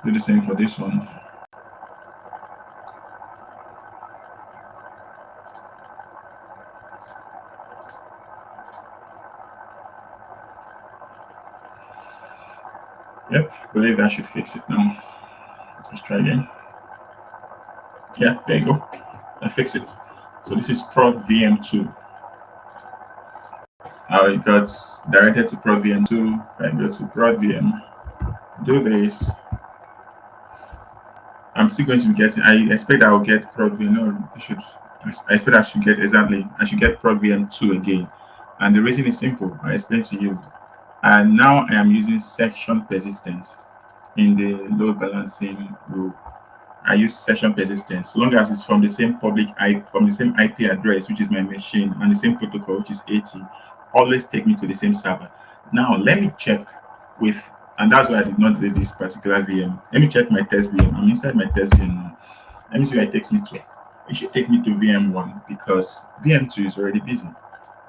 Do the same for this one. Yep. Believe that should fix it now. Let's try again. Yeah, there you go. I fixed it. So this is prod VM2. I got directed to prod VM2. I go to prod VM. Do this. I'm still going to be getting. I expect I will get prod VM. No, I should. I expect I should get exactly. I should get prod VM2 again. And the reason is simple. I explained to you. And now I am using section persistence in the load balancing rule. I use session persistence. So long as it's from the same from the same IP address, which is my machine, and the same protocol, which is 80, always take me to the same server. Now let me check with, and that's why I did not do this particular VM. Let me check my test VM. I'm inside my test VM now. Let me see where it takes me to. It should take me to VM1 because VM2 is already busy.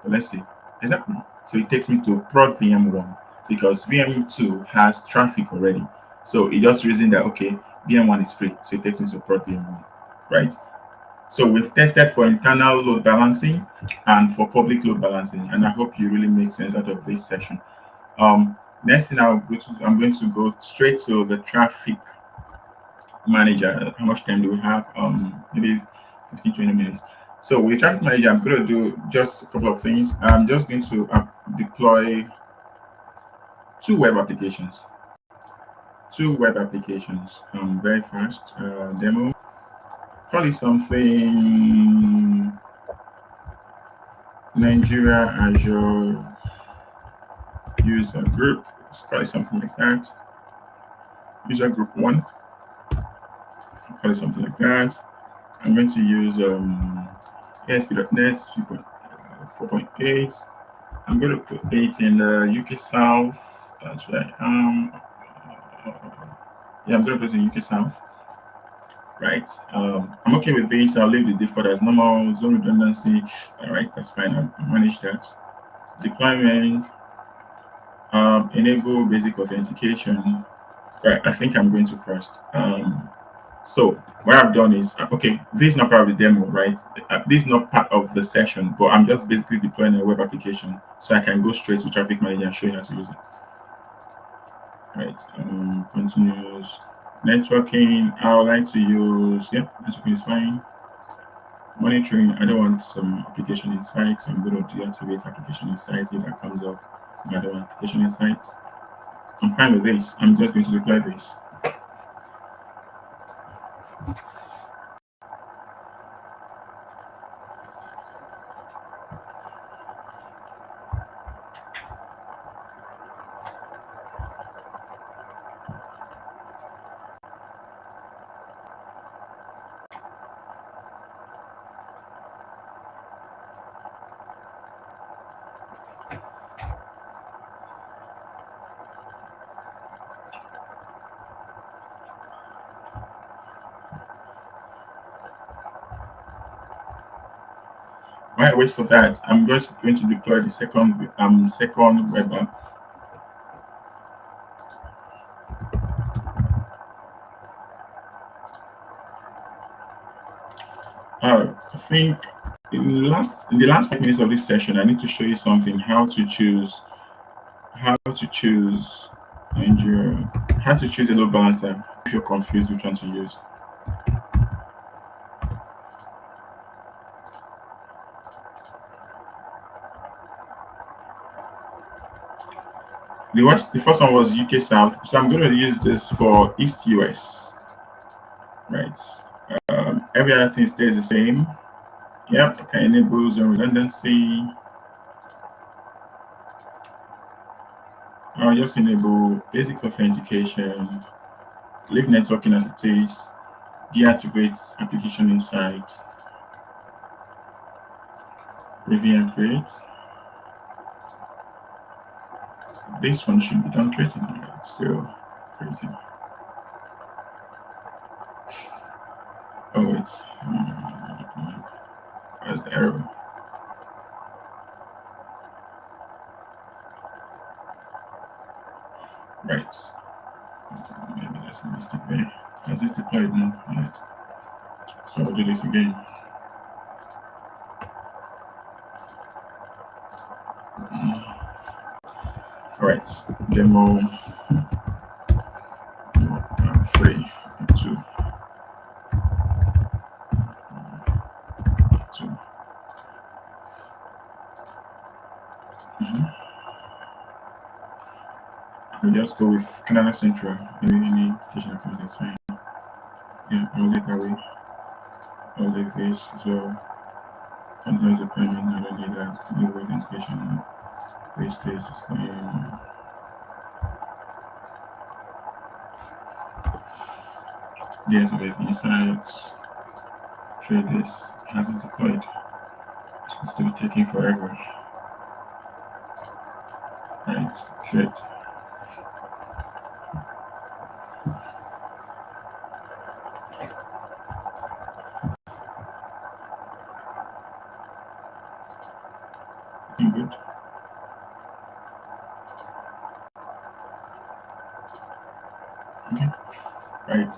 But let's see. Exactly. So it takes me to prod VM1 because VM2 has traffic already. So it just reason that okay, VM1 is free. So it takes me to prod VM1. Right. So we've tested for internal load balancing and for public load balancing, and I hope you really make sense out of this session. Next thing I'm going to go straight to the traffic manager. How much time do we have? Maybe 15, 20 minutes. So with traffic manager, I'm going to do just a couple of things. I'm just going to deploy two web applications. Two web applications. Very fast demo. Call it something Nigeria Azure user group. Let's call it something like that. User group one. Call it something like that. I'm going to use ASP.NET 4.8. I'm going to put 8 in the UK South. That's right. Yeah, I'm going to put it in UK South. Right. I'm okay with this. I'll leave the default as normal. Zone redundancy. All right, that's fine. I'll manage that. Deployment. Enable basic authentication. Right. I think I'm going to first. So what I've done is okay. This is not part of the demo, right? This is not part of the session, but I'm just basically deploying a web application so I can go straight to Traffic Manager and show you how to use it. Right. Continuous networking. I would like to use. Yep, networking is fine. Monitoring. I don't want some application insights. So I'm going to deactivate application insights if that comes up. I don't want application insights. I'm fine with this. I'm just going to deploy this. While I wait for that, I'm just going to deploy the second web app. I think in the last 5 minutes of this session, I need to show you something. How to choose Azure, how to choose a load balancer if you're confused which one to use. The first one was UK South, so I'm going to use this for East US. Right. Every other thing stays the same. Yep, I can enable zone redundancy. I'll just enable basic authentication, leave networking as it is, deactivate application insights, review and create. This one should be done creating. It's still creating. Oh, it's where's the error? Right. Maybe there's a mistake there. Has this deployed now? Right. So I'll do this again. All right. Demo 3 and 2. 2. We'll just go with Canada Central. Any application that comes, that's fine. Yeah, I'll leave that way. I'll leave this as well. Continuous deployment, I don't need that. New authentication. This stays the same. Deactivate insights. Trade this. Has it deployed? It's supposed to be taking forever. Right, trade. Good. Okay. Right.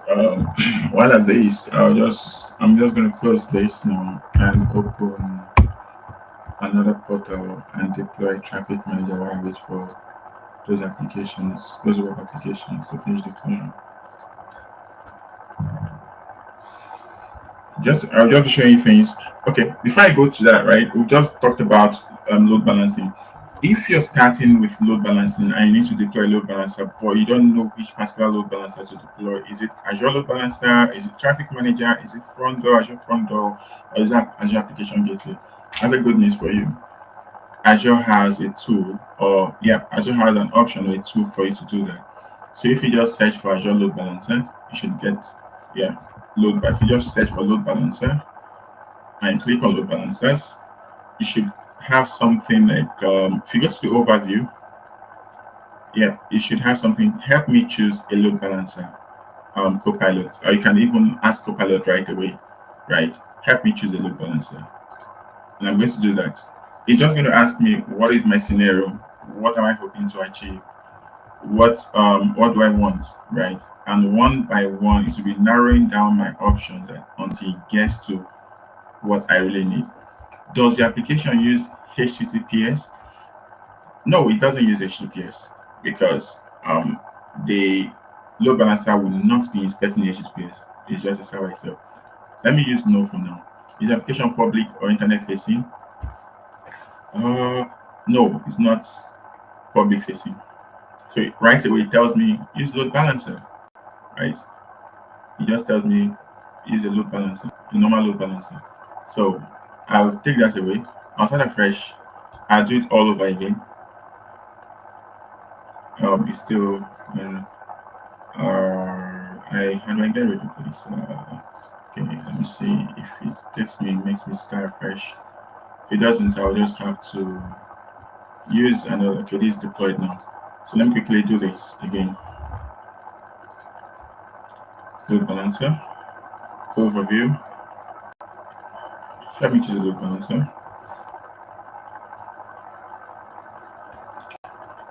While at this, I'm just going to close this now and open another portal and deploy Traffic Manager while I wait for those applications, those web applications to finish deploying. I'll just show you things. Okay, before I go to that, right? We just talked about load balancing. If you're starting with load balancing and you need to deploy load balancer, but you don't know which particular load balancer to deploy, is it Azure Load Balancer? Is it Traffic Manager? Is it Front Door, Azure Front Door, or is that Azure Application Gateway? I have a good news for you. Azure has a tool, or yeah, Azure has an option or a tool for you to do that. So if you just search for Azure Load Balancer, you should get yeah load. If you just search for Load Balancer and click on Load Balancers, you should have something like if you go to the overview, yeah, you should have something. Help me choose a load balancer, Copilot, or you can even ask Copilot right away, right? Help me choose a load balancer, and I'm going to do that. It's just going to ask me what is my scenario, what am I hoping to achieve, what do I want, right? And one by one, it will be narrowing down my options until it gets to what I really need. Does the application use HTTPS? No, it doesn't use HTTPS because the load balancer will not be inspecting HTTPS. It's just a server itself. Let me use no for now. Is the application public or internet facing? Uh, no, it's not public facing. So right away it tells me use load balancer, right? It just tells me use a load balancer, a normal load balancer. So I'll take that away. I'll start afresh. I'll do it all over again. It's still how do I get rid of this? Okay, let me see if it makes me start fresh. If it doesn't, I'll just have to use another. Okay, this is deployed now. So let me quickly do this again. Load balancer, overview. Let me choose a load balancer.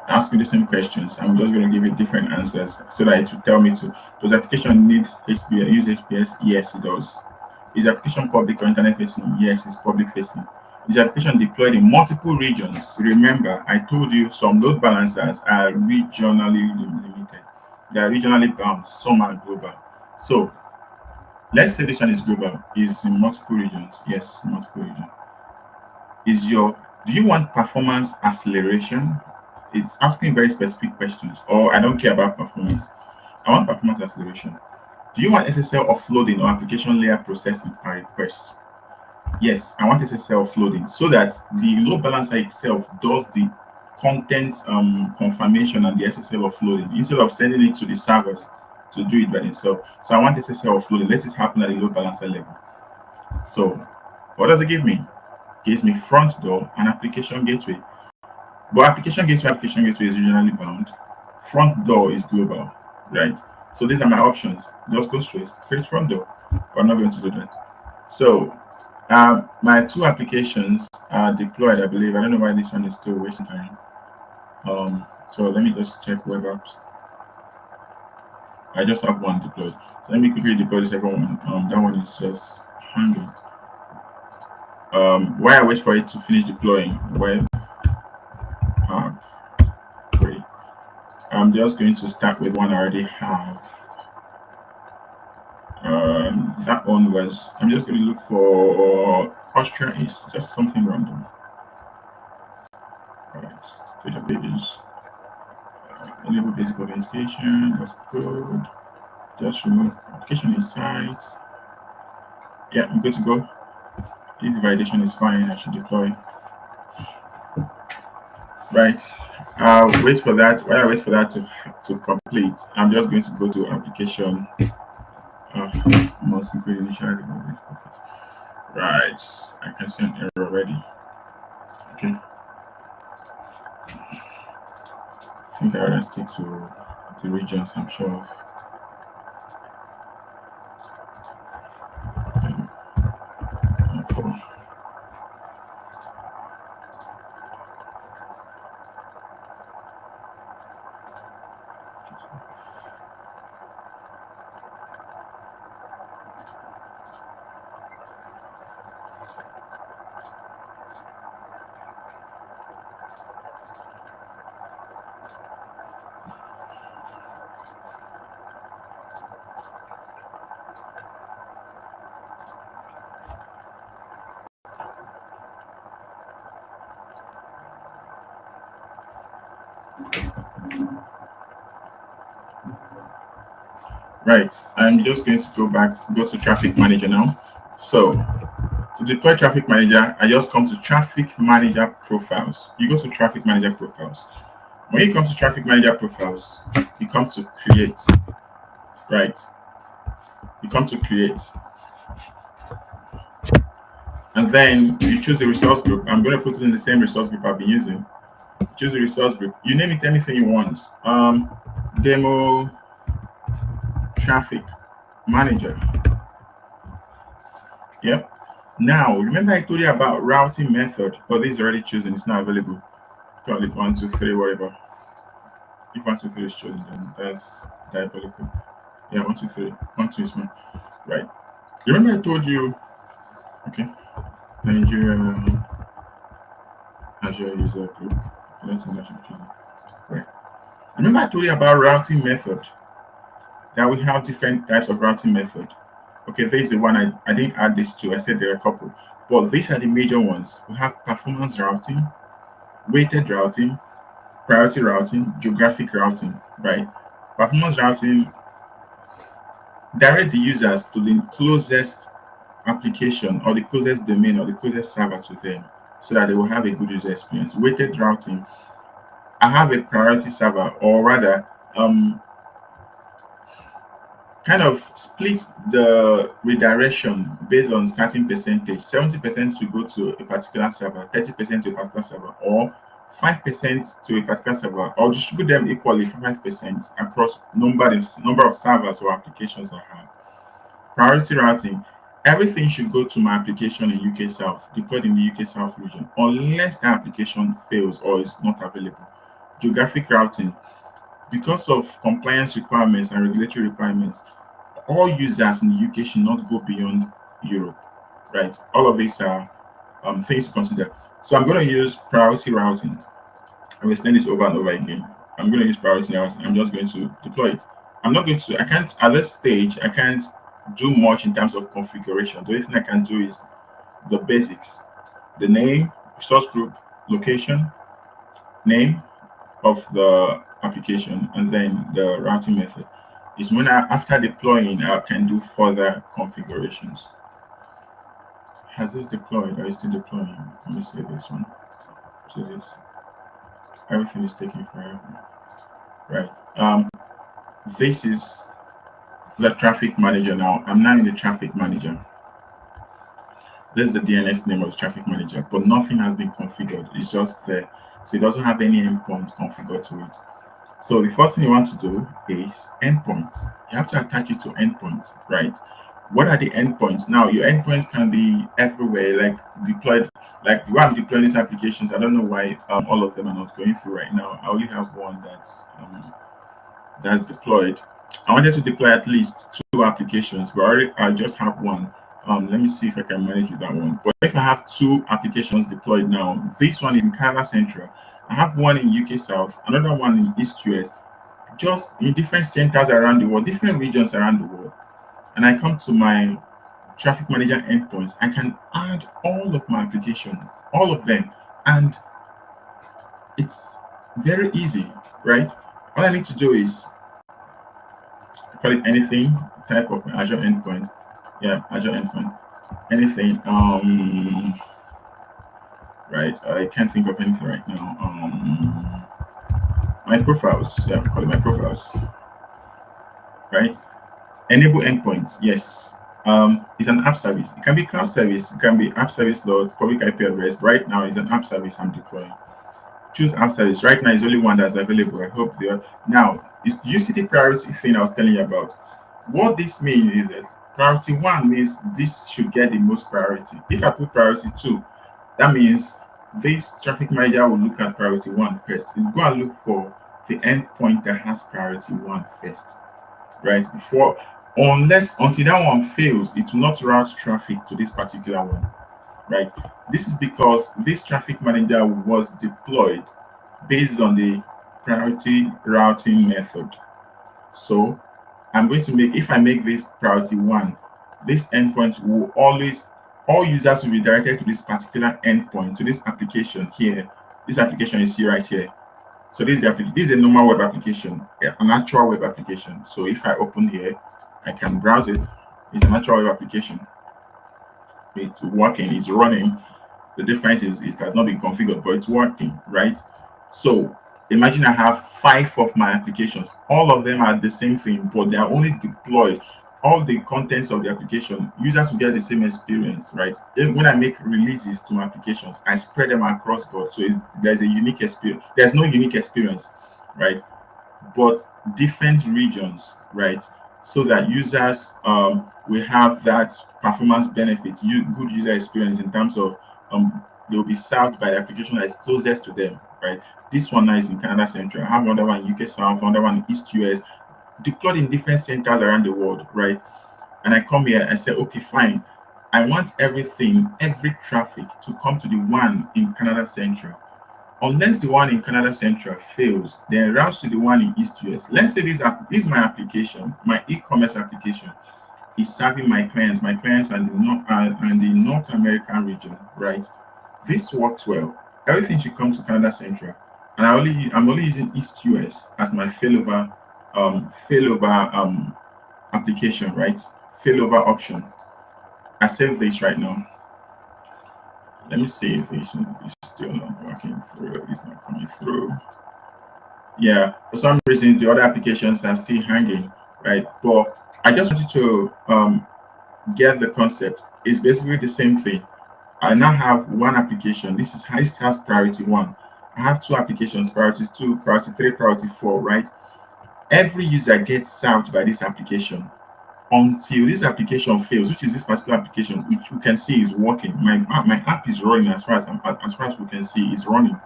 Ask me the same questions. I'm just going to give you different answers so that it will tell me to. Does the application need HTTPS? Use HTTPS? Yes, it does. Is the application public or internet facing? Yes, it's public facing. Is the application deployed in multiple regions? Remember, I told you some load balancers are regionally limited. They are regionally bound. Some are global. So let's say this one is global. Is in multiple regions? Yes, multiple regions. Do you want performance acceleration? It's asking very specific questions. Or I don't care about performance. I want performance acceleration. Do you want SSL offloading or application layer processing per request? Yes, I want SSL offloading so that the load balancer itself does the contents confirmation and the SSL offloading instead of sending it to the servers to do it by themselves. So I want SSL offloading. Let it happen at the load balancer level. So what does it give me? It gives me front door and application gateway. But application gateway is regionally bound. Front door is global, right? So these are my options. Just go straight, create front door. But I'm not going to do that. So my two applications are deployed, I believe. I don't know why this one is still wasting time. So let me just check web apps. I just have one deployed. So let me quickly deploy the second one. That one is just hanging. While I wait for it to finish deploying, web app, great. I'm just going to start with one I already have. That one was, I'm just going to look for Austria is just something random. Alright, database, enable basic authentication, that's good. Just remove application insights. Yeah, I'm good to go. If the validation is fine, I should deploy. Right. I'll wait for that. While I wait for that to complete, I'm just going to go to application. Must include initial. Right. I can see an error already. Okay. I think I rather stick to the regions I'm sure of. For Right. I'm just going to go to traffic manager now. So to deploy traffic manager, I just come to traffic manager profiles. You go to traffic manager profiles. When you come to traffic manager profiles, you come to create. Right. You come to create. And then you choose the resource group. I'm going to put it in the same resource group I've been using. Choose the resource group. You name it anything you want. Demo traffic manager. Yep. Now, remember I told you about routing method, but this is already chosen. It's not available. Call it 1, 2, 3, whatever. If 1, 2, 3 is chosen, then that's diabolical. Yeah, 1, 2, 3. 1, 2 is one. Right. Remember I told you, okay, Nigeria Azure user group. I don't think that should be chosen. Right. Remember I told you about routing method, that we have different types of routing method. Okay, there is the one I didn't add this to. I said there are a couple. But these are the major ones. We have performance routing, weighted routing, priority routing, geographic routing, right? Performance routing direct the users to the closest application or the closest domain or the closest server to them so that they will have a good user experience. Weighted routing, I have a priority server, or rather, kind of splits the redirection based on certain percentage. 70% to go to a particular server, 30% to a particular server, or 5% to a particular server, or distribute them equally 5% across number of servers or applications I have. Priority routing. Everything should go to my application in UK South, deployed in the UK South region, unless the application fails or is not available. Geographic routing. Because of compliance requirements and regulatory requirements, all users in the UK should not go beyond Europe, right? All of these are things to consider. So I'm going to use priority routing. I will explain this over and over again. I'm going to use priority routing. I'm just going to deploy it. I can't, at this stage, I can't do much in terms of configuration. The only thing I can do is the basics, the name, source group, location, name of the application, and then the routing method. Is when after deploying, I can do further configurations. Has this deployed or is still deploying? Let me see this one. See this. Everything is taking forever. Right. This is the traffic manager now. I'm now in the traffic manager. This is the DNS name of the traffic manager, but nothing has been configured. It's just there. So it doesn't have any endpoint configured to it. So the first thing you want to do is endpoints. You have to attach it to endpoints, right? What are the endpoints? Now, your endpoints can be everywhere, like deployed, like the way I'm deploying these applications. I don't know why all of them are not going through right now. I only have one that's deployed. I wanted to deploy at least two applications, but I just have one. Let me see if I can manage with that one. But if I have two applications deployed now, this one is in Canada Central. I have one in UK South, another one in East US, just in different centers around the world, different regions around the world. And I come to my traffic manager endpoints. I can add all of my applications, all of them, and it's very easy, right? All I need to do is call it anything, type of Azure endpoint. Yeah, Azure endpoint. Anything. Right. I can't think of anything right now. My profiles. Yeah, call it my profiles. Right. Enable endpoints. Yes. It's an app service. It can be cloud service. It can be app service load, public IP address. Right now, it's an app service I'm deploying. Choose app service. Right now, is only one that's available. I hope they are. Now, you see the priority thing I was telling you about. What this means is that priority one means this should get the most priority. If I put priority two, that means this traffic manager will look at priority one first. It's go and look for the endpoint that has priority one first, right? Before, until that one fails, it will not route traffic to this particular one, right? This is because this traffic manager was deployed based on the priority routing method. So I'm going to make, if I make this priority one, this endpoint will always, all users will be directed to this particular endpoint, to this application here. This application is here, right here. So this is this is a normal web application, an actual web application. So if I open here, I can browse it. It's an actual web application. It's working, it's running. The difference is it has not been configured, but it's working, right? So imagine I have five of my applications. All of them are the same thing, but they are only deployed. All the contents of the application, users will get the same experience, right? When I make releases to my applications, I spread them across board. So there's a unique experience. There's no unique experience, right? But different regions, right? So that users will have that performance benefit, good user experience in terms of they'll be served by the application that is closest to them, right? This one now is in Canada Central. I have another one in UK South, another one in East US, deployed in different centers around the world, right? And I come here and say, okay, fine. I want everything, every traffic to come to the one in Canada Central. Unless the one in Canada Central fails, then routes to the one in East US. Let's say this is my application, my e-commerce application is serving my clients and the North American region, right? This works well. Everything should come to Canada Central, and I'm only using East US as my failover application, right? Failover option. I save this right now. Let me see if it's still not working through. It's not coming through. Yeah, for some reason the other applications are still hanging, right? But I just wanted to get the concept. It's basically the same thing. I now have one application. This has priority one. I have two applications, priority two, priority three, priority four, right? Every user gets served by this application until this application fails, which is this particular application, which you can see is working. My app is running as far as we can see, is running.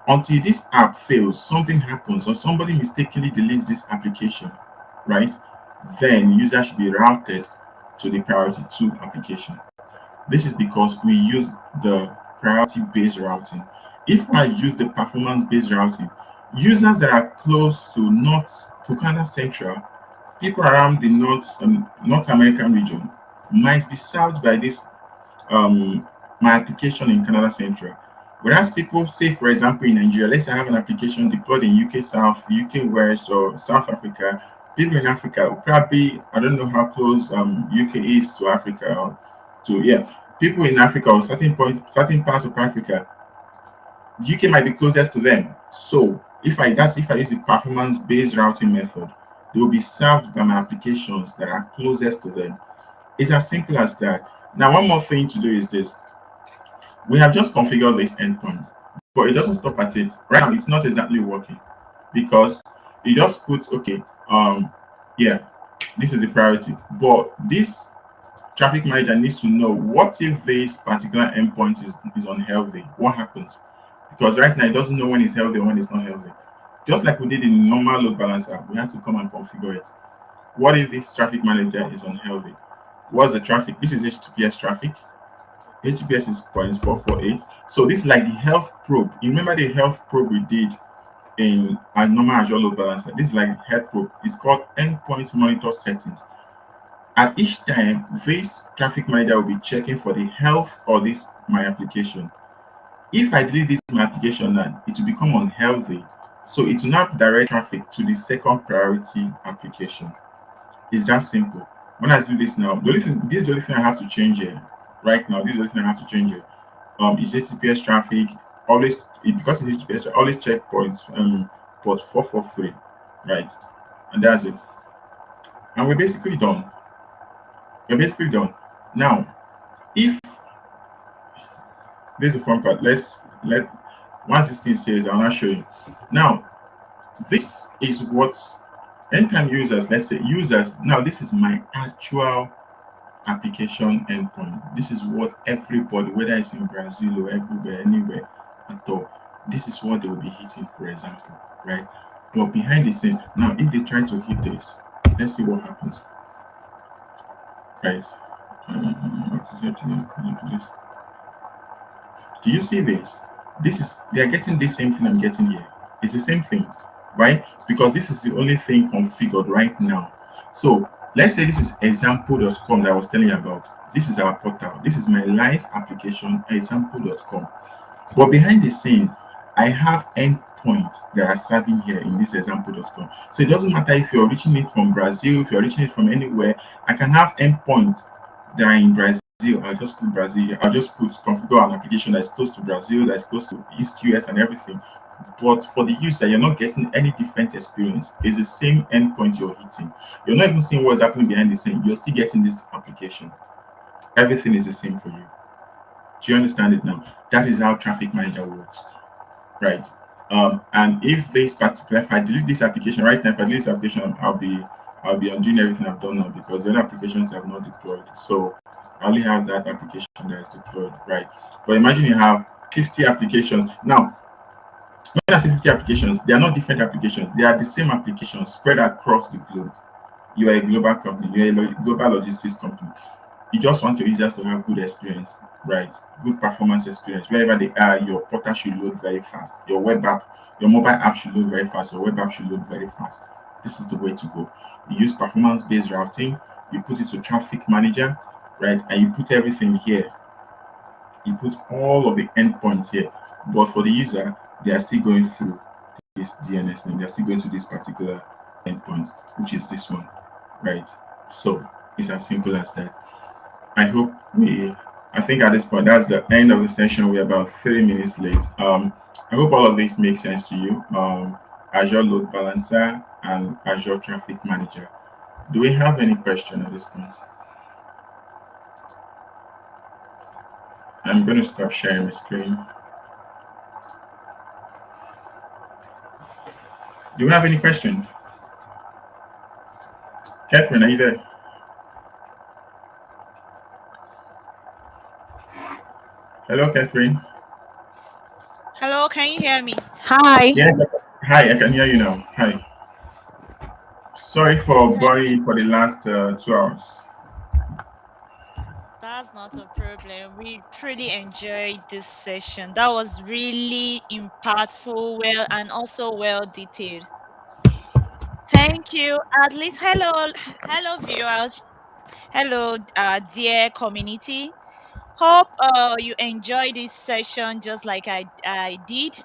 Until this app fails, something happens, or somebody mistakenly deletes this application, right? Then user should be routed to the priority two application. This is because we use the priority based routing. If I use the performance based routing, users that are close to Canada Central, people around the North American region might be served by this my application in Canada Central. Whereas people say, for example, in Nigeria, let's say I have an application deployed in UK South, UK West, or South Africa. People in Africa will probably, I don't know how close UK is to Africa, or to yeah. People in Africa or certain parts of Africa, UK might be closest to them. So if I use the performance based routing method, they will be served by my applications that are closest to them. It's as simple as that. Now, one more thing to do is this. We have just configured this endpoint, but it doesn't stop at it. Right now, it's not exactly working because you just put, okay, yeah, this is the priority. But this traffic manager needs to know what if this particular endpoint is unhealthy. What happens? Because right now, it doesn't know when it's healthy or when it's not healthy. Just like we did in normal load balancer, we have to come and configure it. What if this traffic manager is unhealthy? What's the traffic? This is HTTPS traffic. HTTPS is 0.448. So this is like the health probe. You remember the health probe we did in a normal Azure Load Balancer? This is like the health probe. It's called endpoint monitor settings. At each time, this traffic manager will be checking for the health of this my application. If I delete this my application now, it will become unhealthy. So it will not direct traffic to the second priority application. It's that simple. When I do this now, this is the only thing I have to change here. Right now, this is the only thing I have to change here. Is HTTPS traffic because it's HTTPS, always check port 443, right? And that's it. And we're basically done. We're basically done. Now, if this is the fun part, let once this thing says, I'll not show you. Now, this is what anytime users, let's say users, now this is my actual application endpoint. This is what everybody, whether it's in Brazil or everywhere, anywhere at all, this is what they will be hitting, for example, right? But behind the scene, now if they try to hit this, let's see what happens, right? What is happening? Can you do this? Do you see this? They are getting the same thing I'm getting here. It's the same thing, right? Because this is the only thing configured right now. So let's say this is example.com that I was telling you about. This is our portal. This is my live application, example.com. But behind the scenes, I have endpoints that are serving here in this example.com. So it doesn't matter if you're reaching it from Brazil, if you're reaching it from anywhere, I can have endpoints that are in Brazil. I'll just put Brazil here. I'll just put configure an application that's close to Brazil, that's close to East US and everything. But for the user, you're not getting any different experience. It's the same endpoint you're hitting. You're not even seeing what's happening behind the scene. You're still getting this application. Everything is the same for you. Do you understand it now? That is how Traffic Manager works, right? And if this particular, if I delete this application right now, if I delete this application, I'll be undoing everything I've done now because the other applications have not deployed. So I only have that application that is deployed, right? But imagine you have 50 applications. Now, when I say 50 applications, they are not different applications. They are the same applications spread across the globe. You are a global company. You're a global logistics company. You just want your users to have good experience, right? Good performance experience. Wherever they are, your portal should load very fast. Your web app, your mobile app should load very fast. Your web app should load very fast. This is the way to go. You use performance-based routing. You put it to Traffic Manager, right? And you put everything here. You put all of the endpoints here. But for the user, they are still going through this DNS name. They're still going to this particular endpoint, which is this one, right? So it's as simple as that. I hope I think at this point, that's the end of the session. We're about 3 minutes late. I hope all of this makes sense to you. Azure Load Balancer and Azure Traffic Manager. Do we have any question at this point? I'm going to stop sharing my screen. Do we have any question? Catherine, are you there? Hello, Catherine. Hello, can you hear me? Hi. Yes. Hi, I can hear you now. Hi. Sorry for Thank- boring you for the last 2 hours. That's not a problem. We truly enjoyed this session. That was really impactful, well, and also well detailed. Thank you. At least, hello, viewers. Hello, dear community. Hope you enjoyed this session just like I did.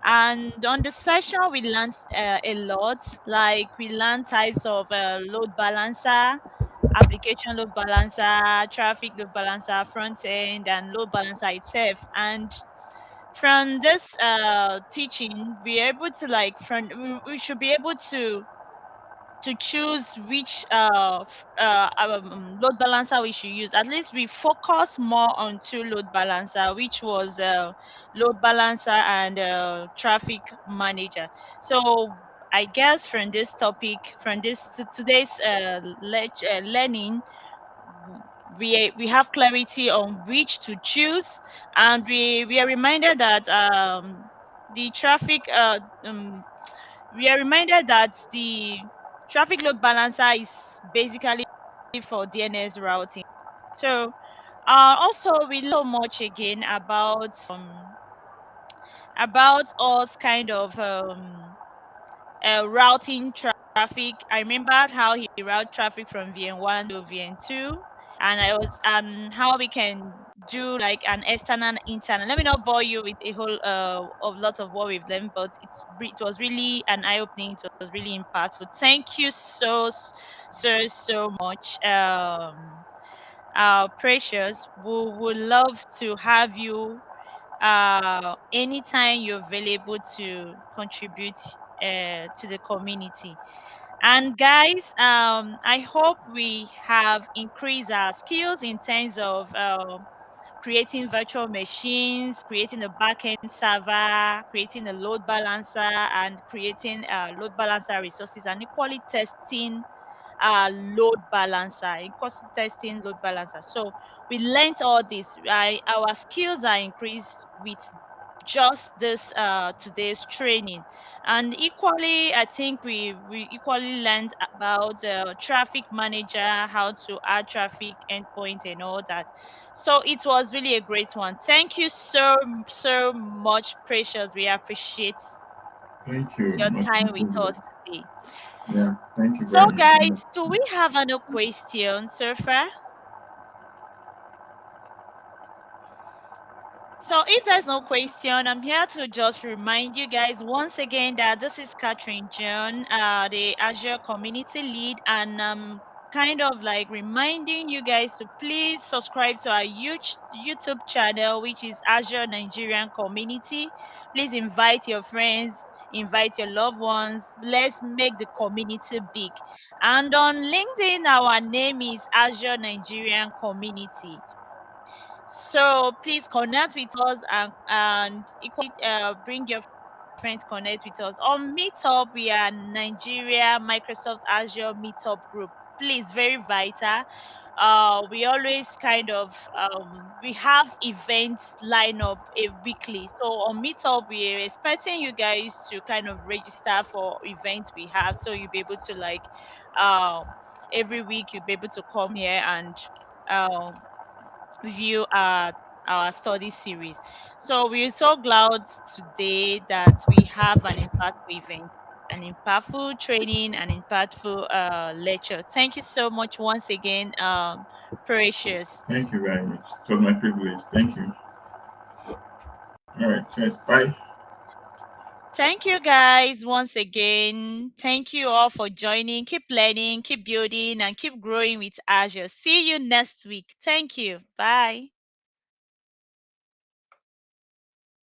And on the session, we learned a lot. Like we learned types of load balancer, application load balancer, traffic load balancer, front end, and load balancer itself. And from this teaching, we're able to we should be able to choose which load balancer we should use. At least we focus more on two load balancer, which was load balancer and traffic manager. So I guess from this topic, from this today's learning, we have clarity on which to choose, and we are reminded that the traffic we are reminded that the traffic load balancer is basically for DNS routing. So, also we learn so much again about us kind of routing traffic. I remembered how he route traffic from VN1 to VN2, and I was how we can do like an external internal. Let me not bore you with a whole of lot of what we've learned, but it was really an eye opening. It was really impactful. Thank you so much. Precious. We would love to have you anytime you're available to contribute to the community. And guys, I hope we have increased our skills in terms of creating virtual machines, creating a backend server, creating a load balancer, and creating load balancer resources, and equally testing load balancer, equally testing load balancer. So we learned all this. Our skills are increased with just this today's training, and equally I think we equally learned about traffic manager, how to add traffic endpoint and all that. So it was really a great one. Thank you so much, Precious. We appreciate Thank you. your Much time with improved. us today. Yeah, thank you So very much. guys, do we have any questions so far? So, if there's no question, I'm here to just remind you guys once again that this is Catherine John, the Azure community lead, and kind of like reminding you guys to please subscribe to our huge YouTube channel, which is Azure Nigerian Community. Please invite your friends, invite your loved ones. Let's make the community big. And on LinkedIn, our name is Azure Nigerian Community. So please connect with us and equally bring your friends connect with us. On Meetup, we are Nigeria Microsoft Azure Meetup group. Please, very vital. We always kind of we have events line up weekly. So on Meetup, we're expecting you guys to kind of register for events we have, so you'll be able to like every week you'll be able to come here and um view our study series. So we're so glad today that we have an impactful event, an impactful training, an impactful lecture. Thank you so much once again, Precious. Thank you very much. It was my privilege. Thank you. All right, cheers. Bye. Thank you guys once again. Thank you all for joining. Keep learning, keep building, and keep growing with Azure. See you next week. Thank you. Bye.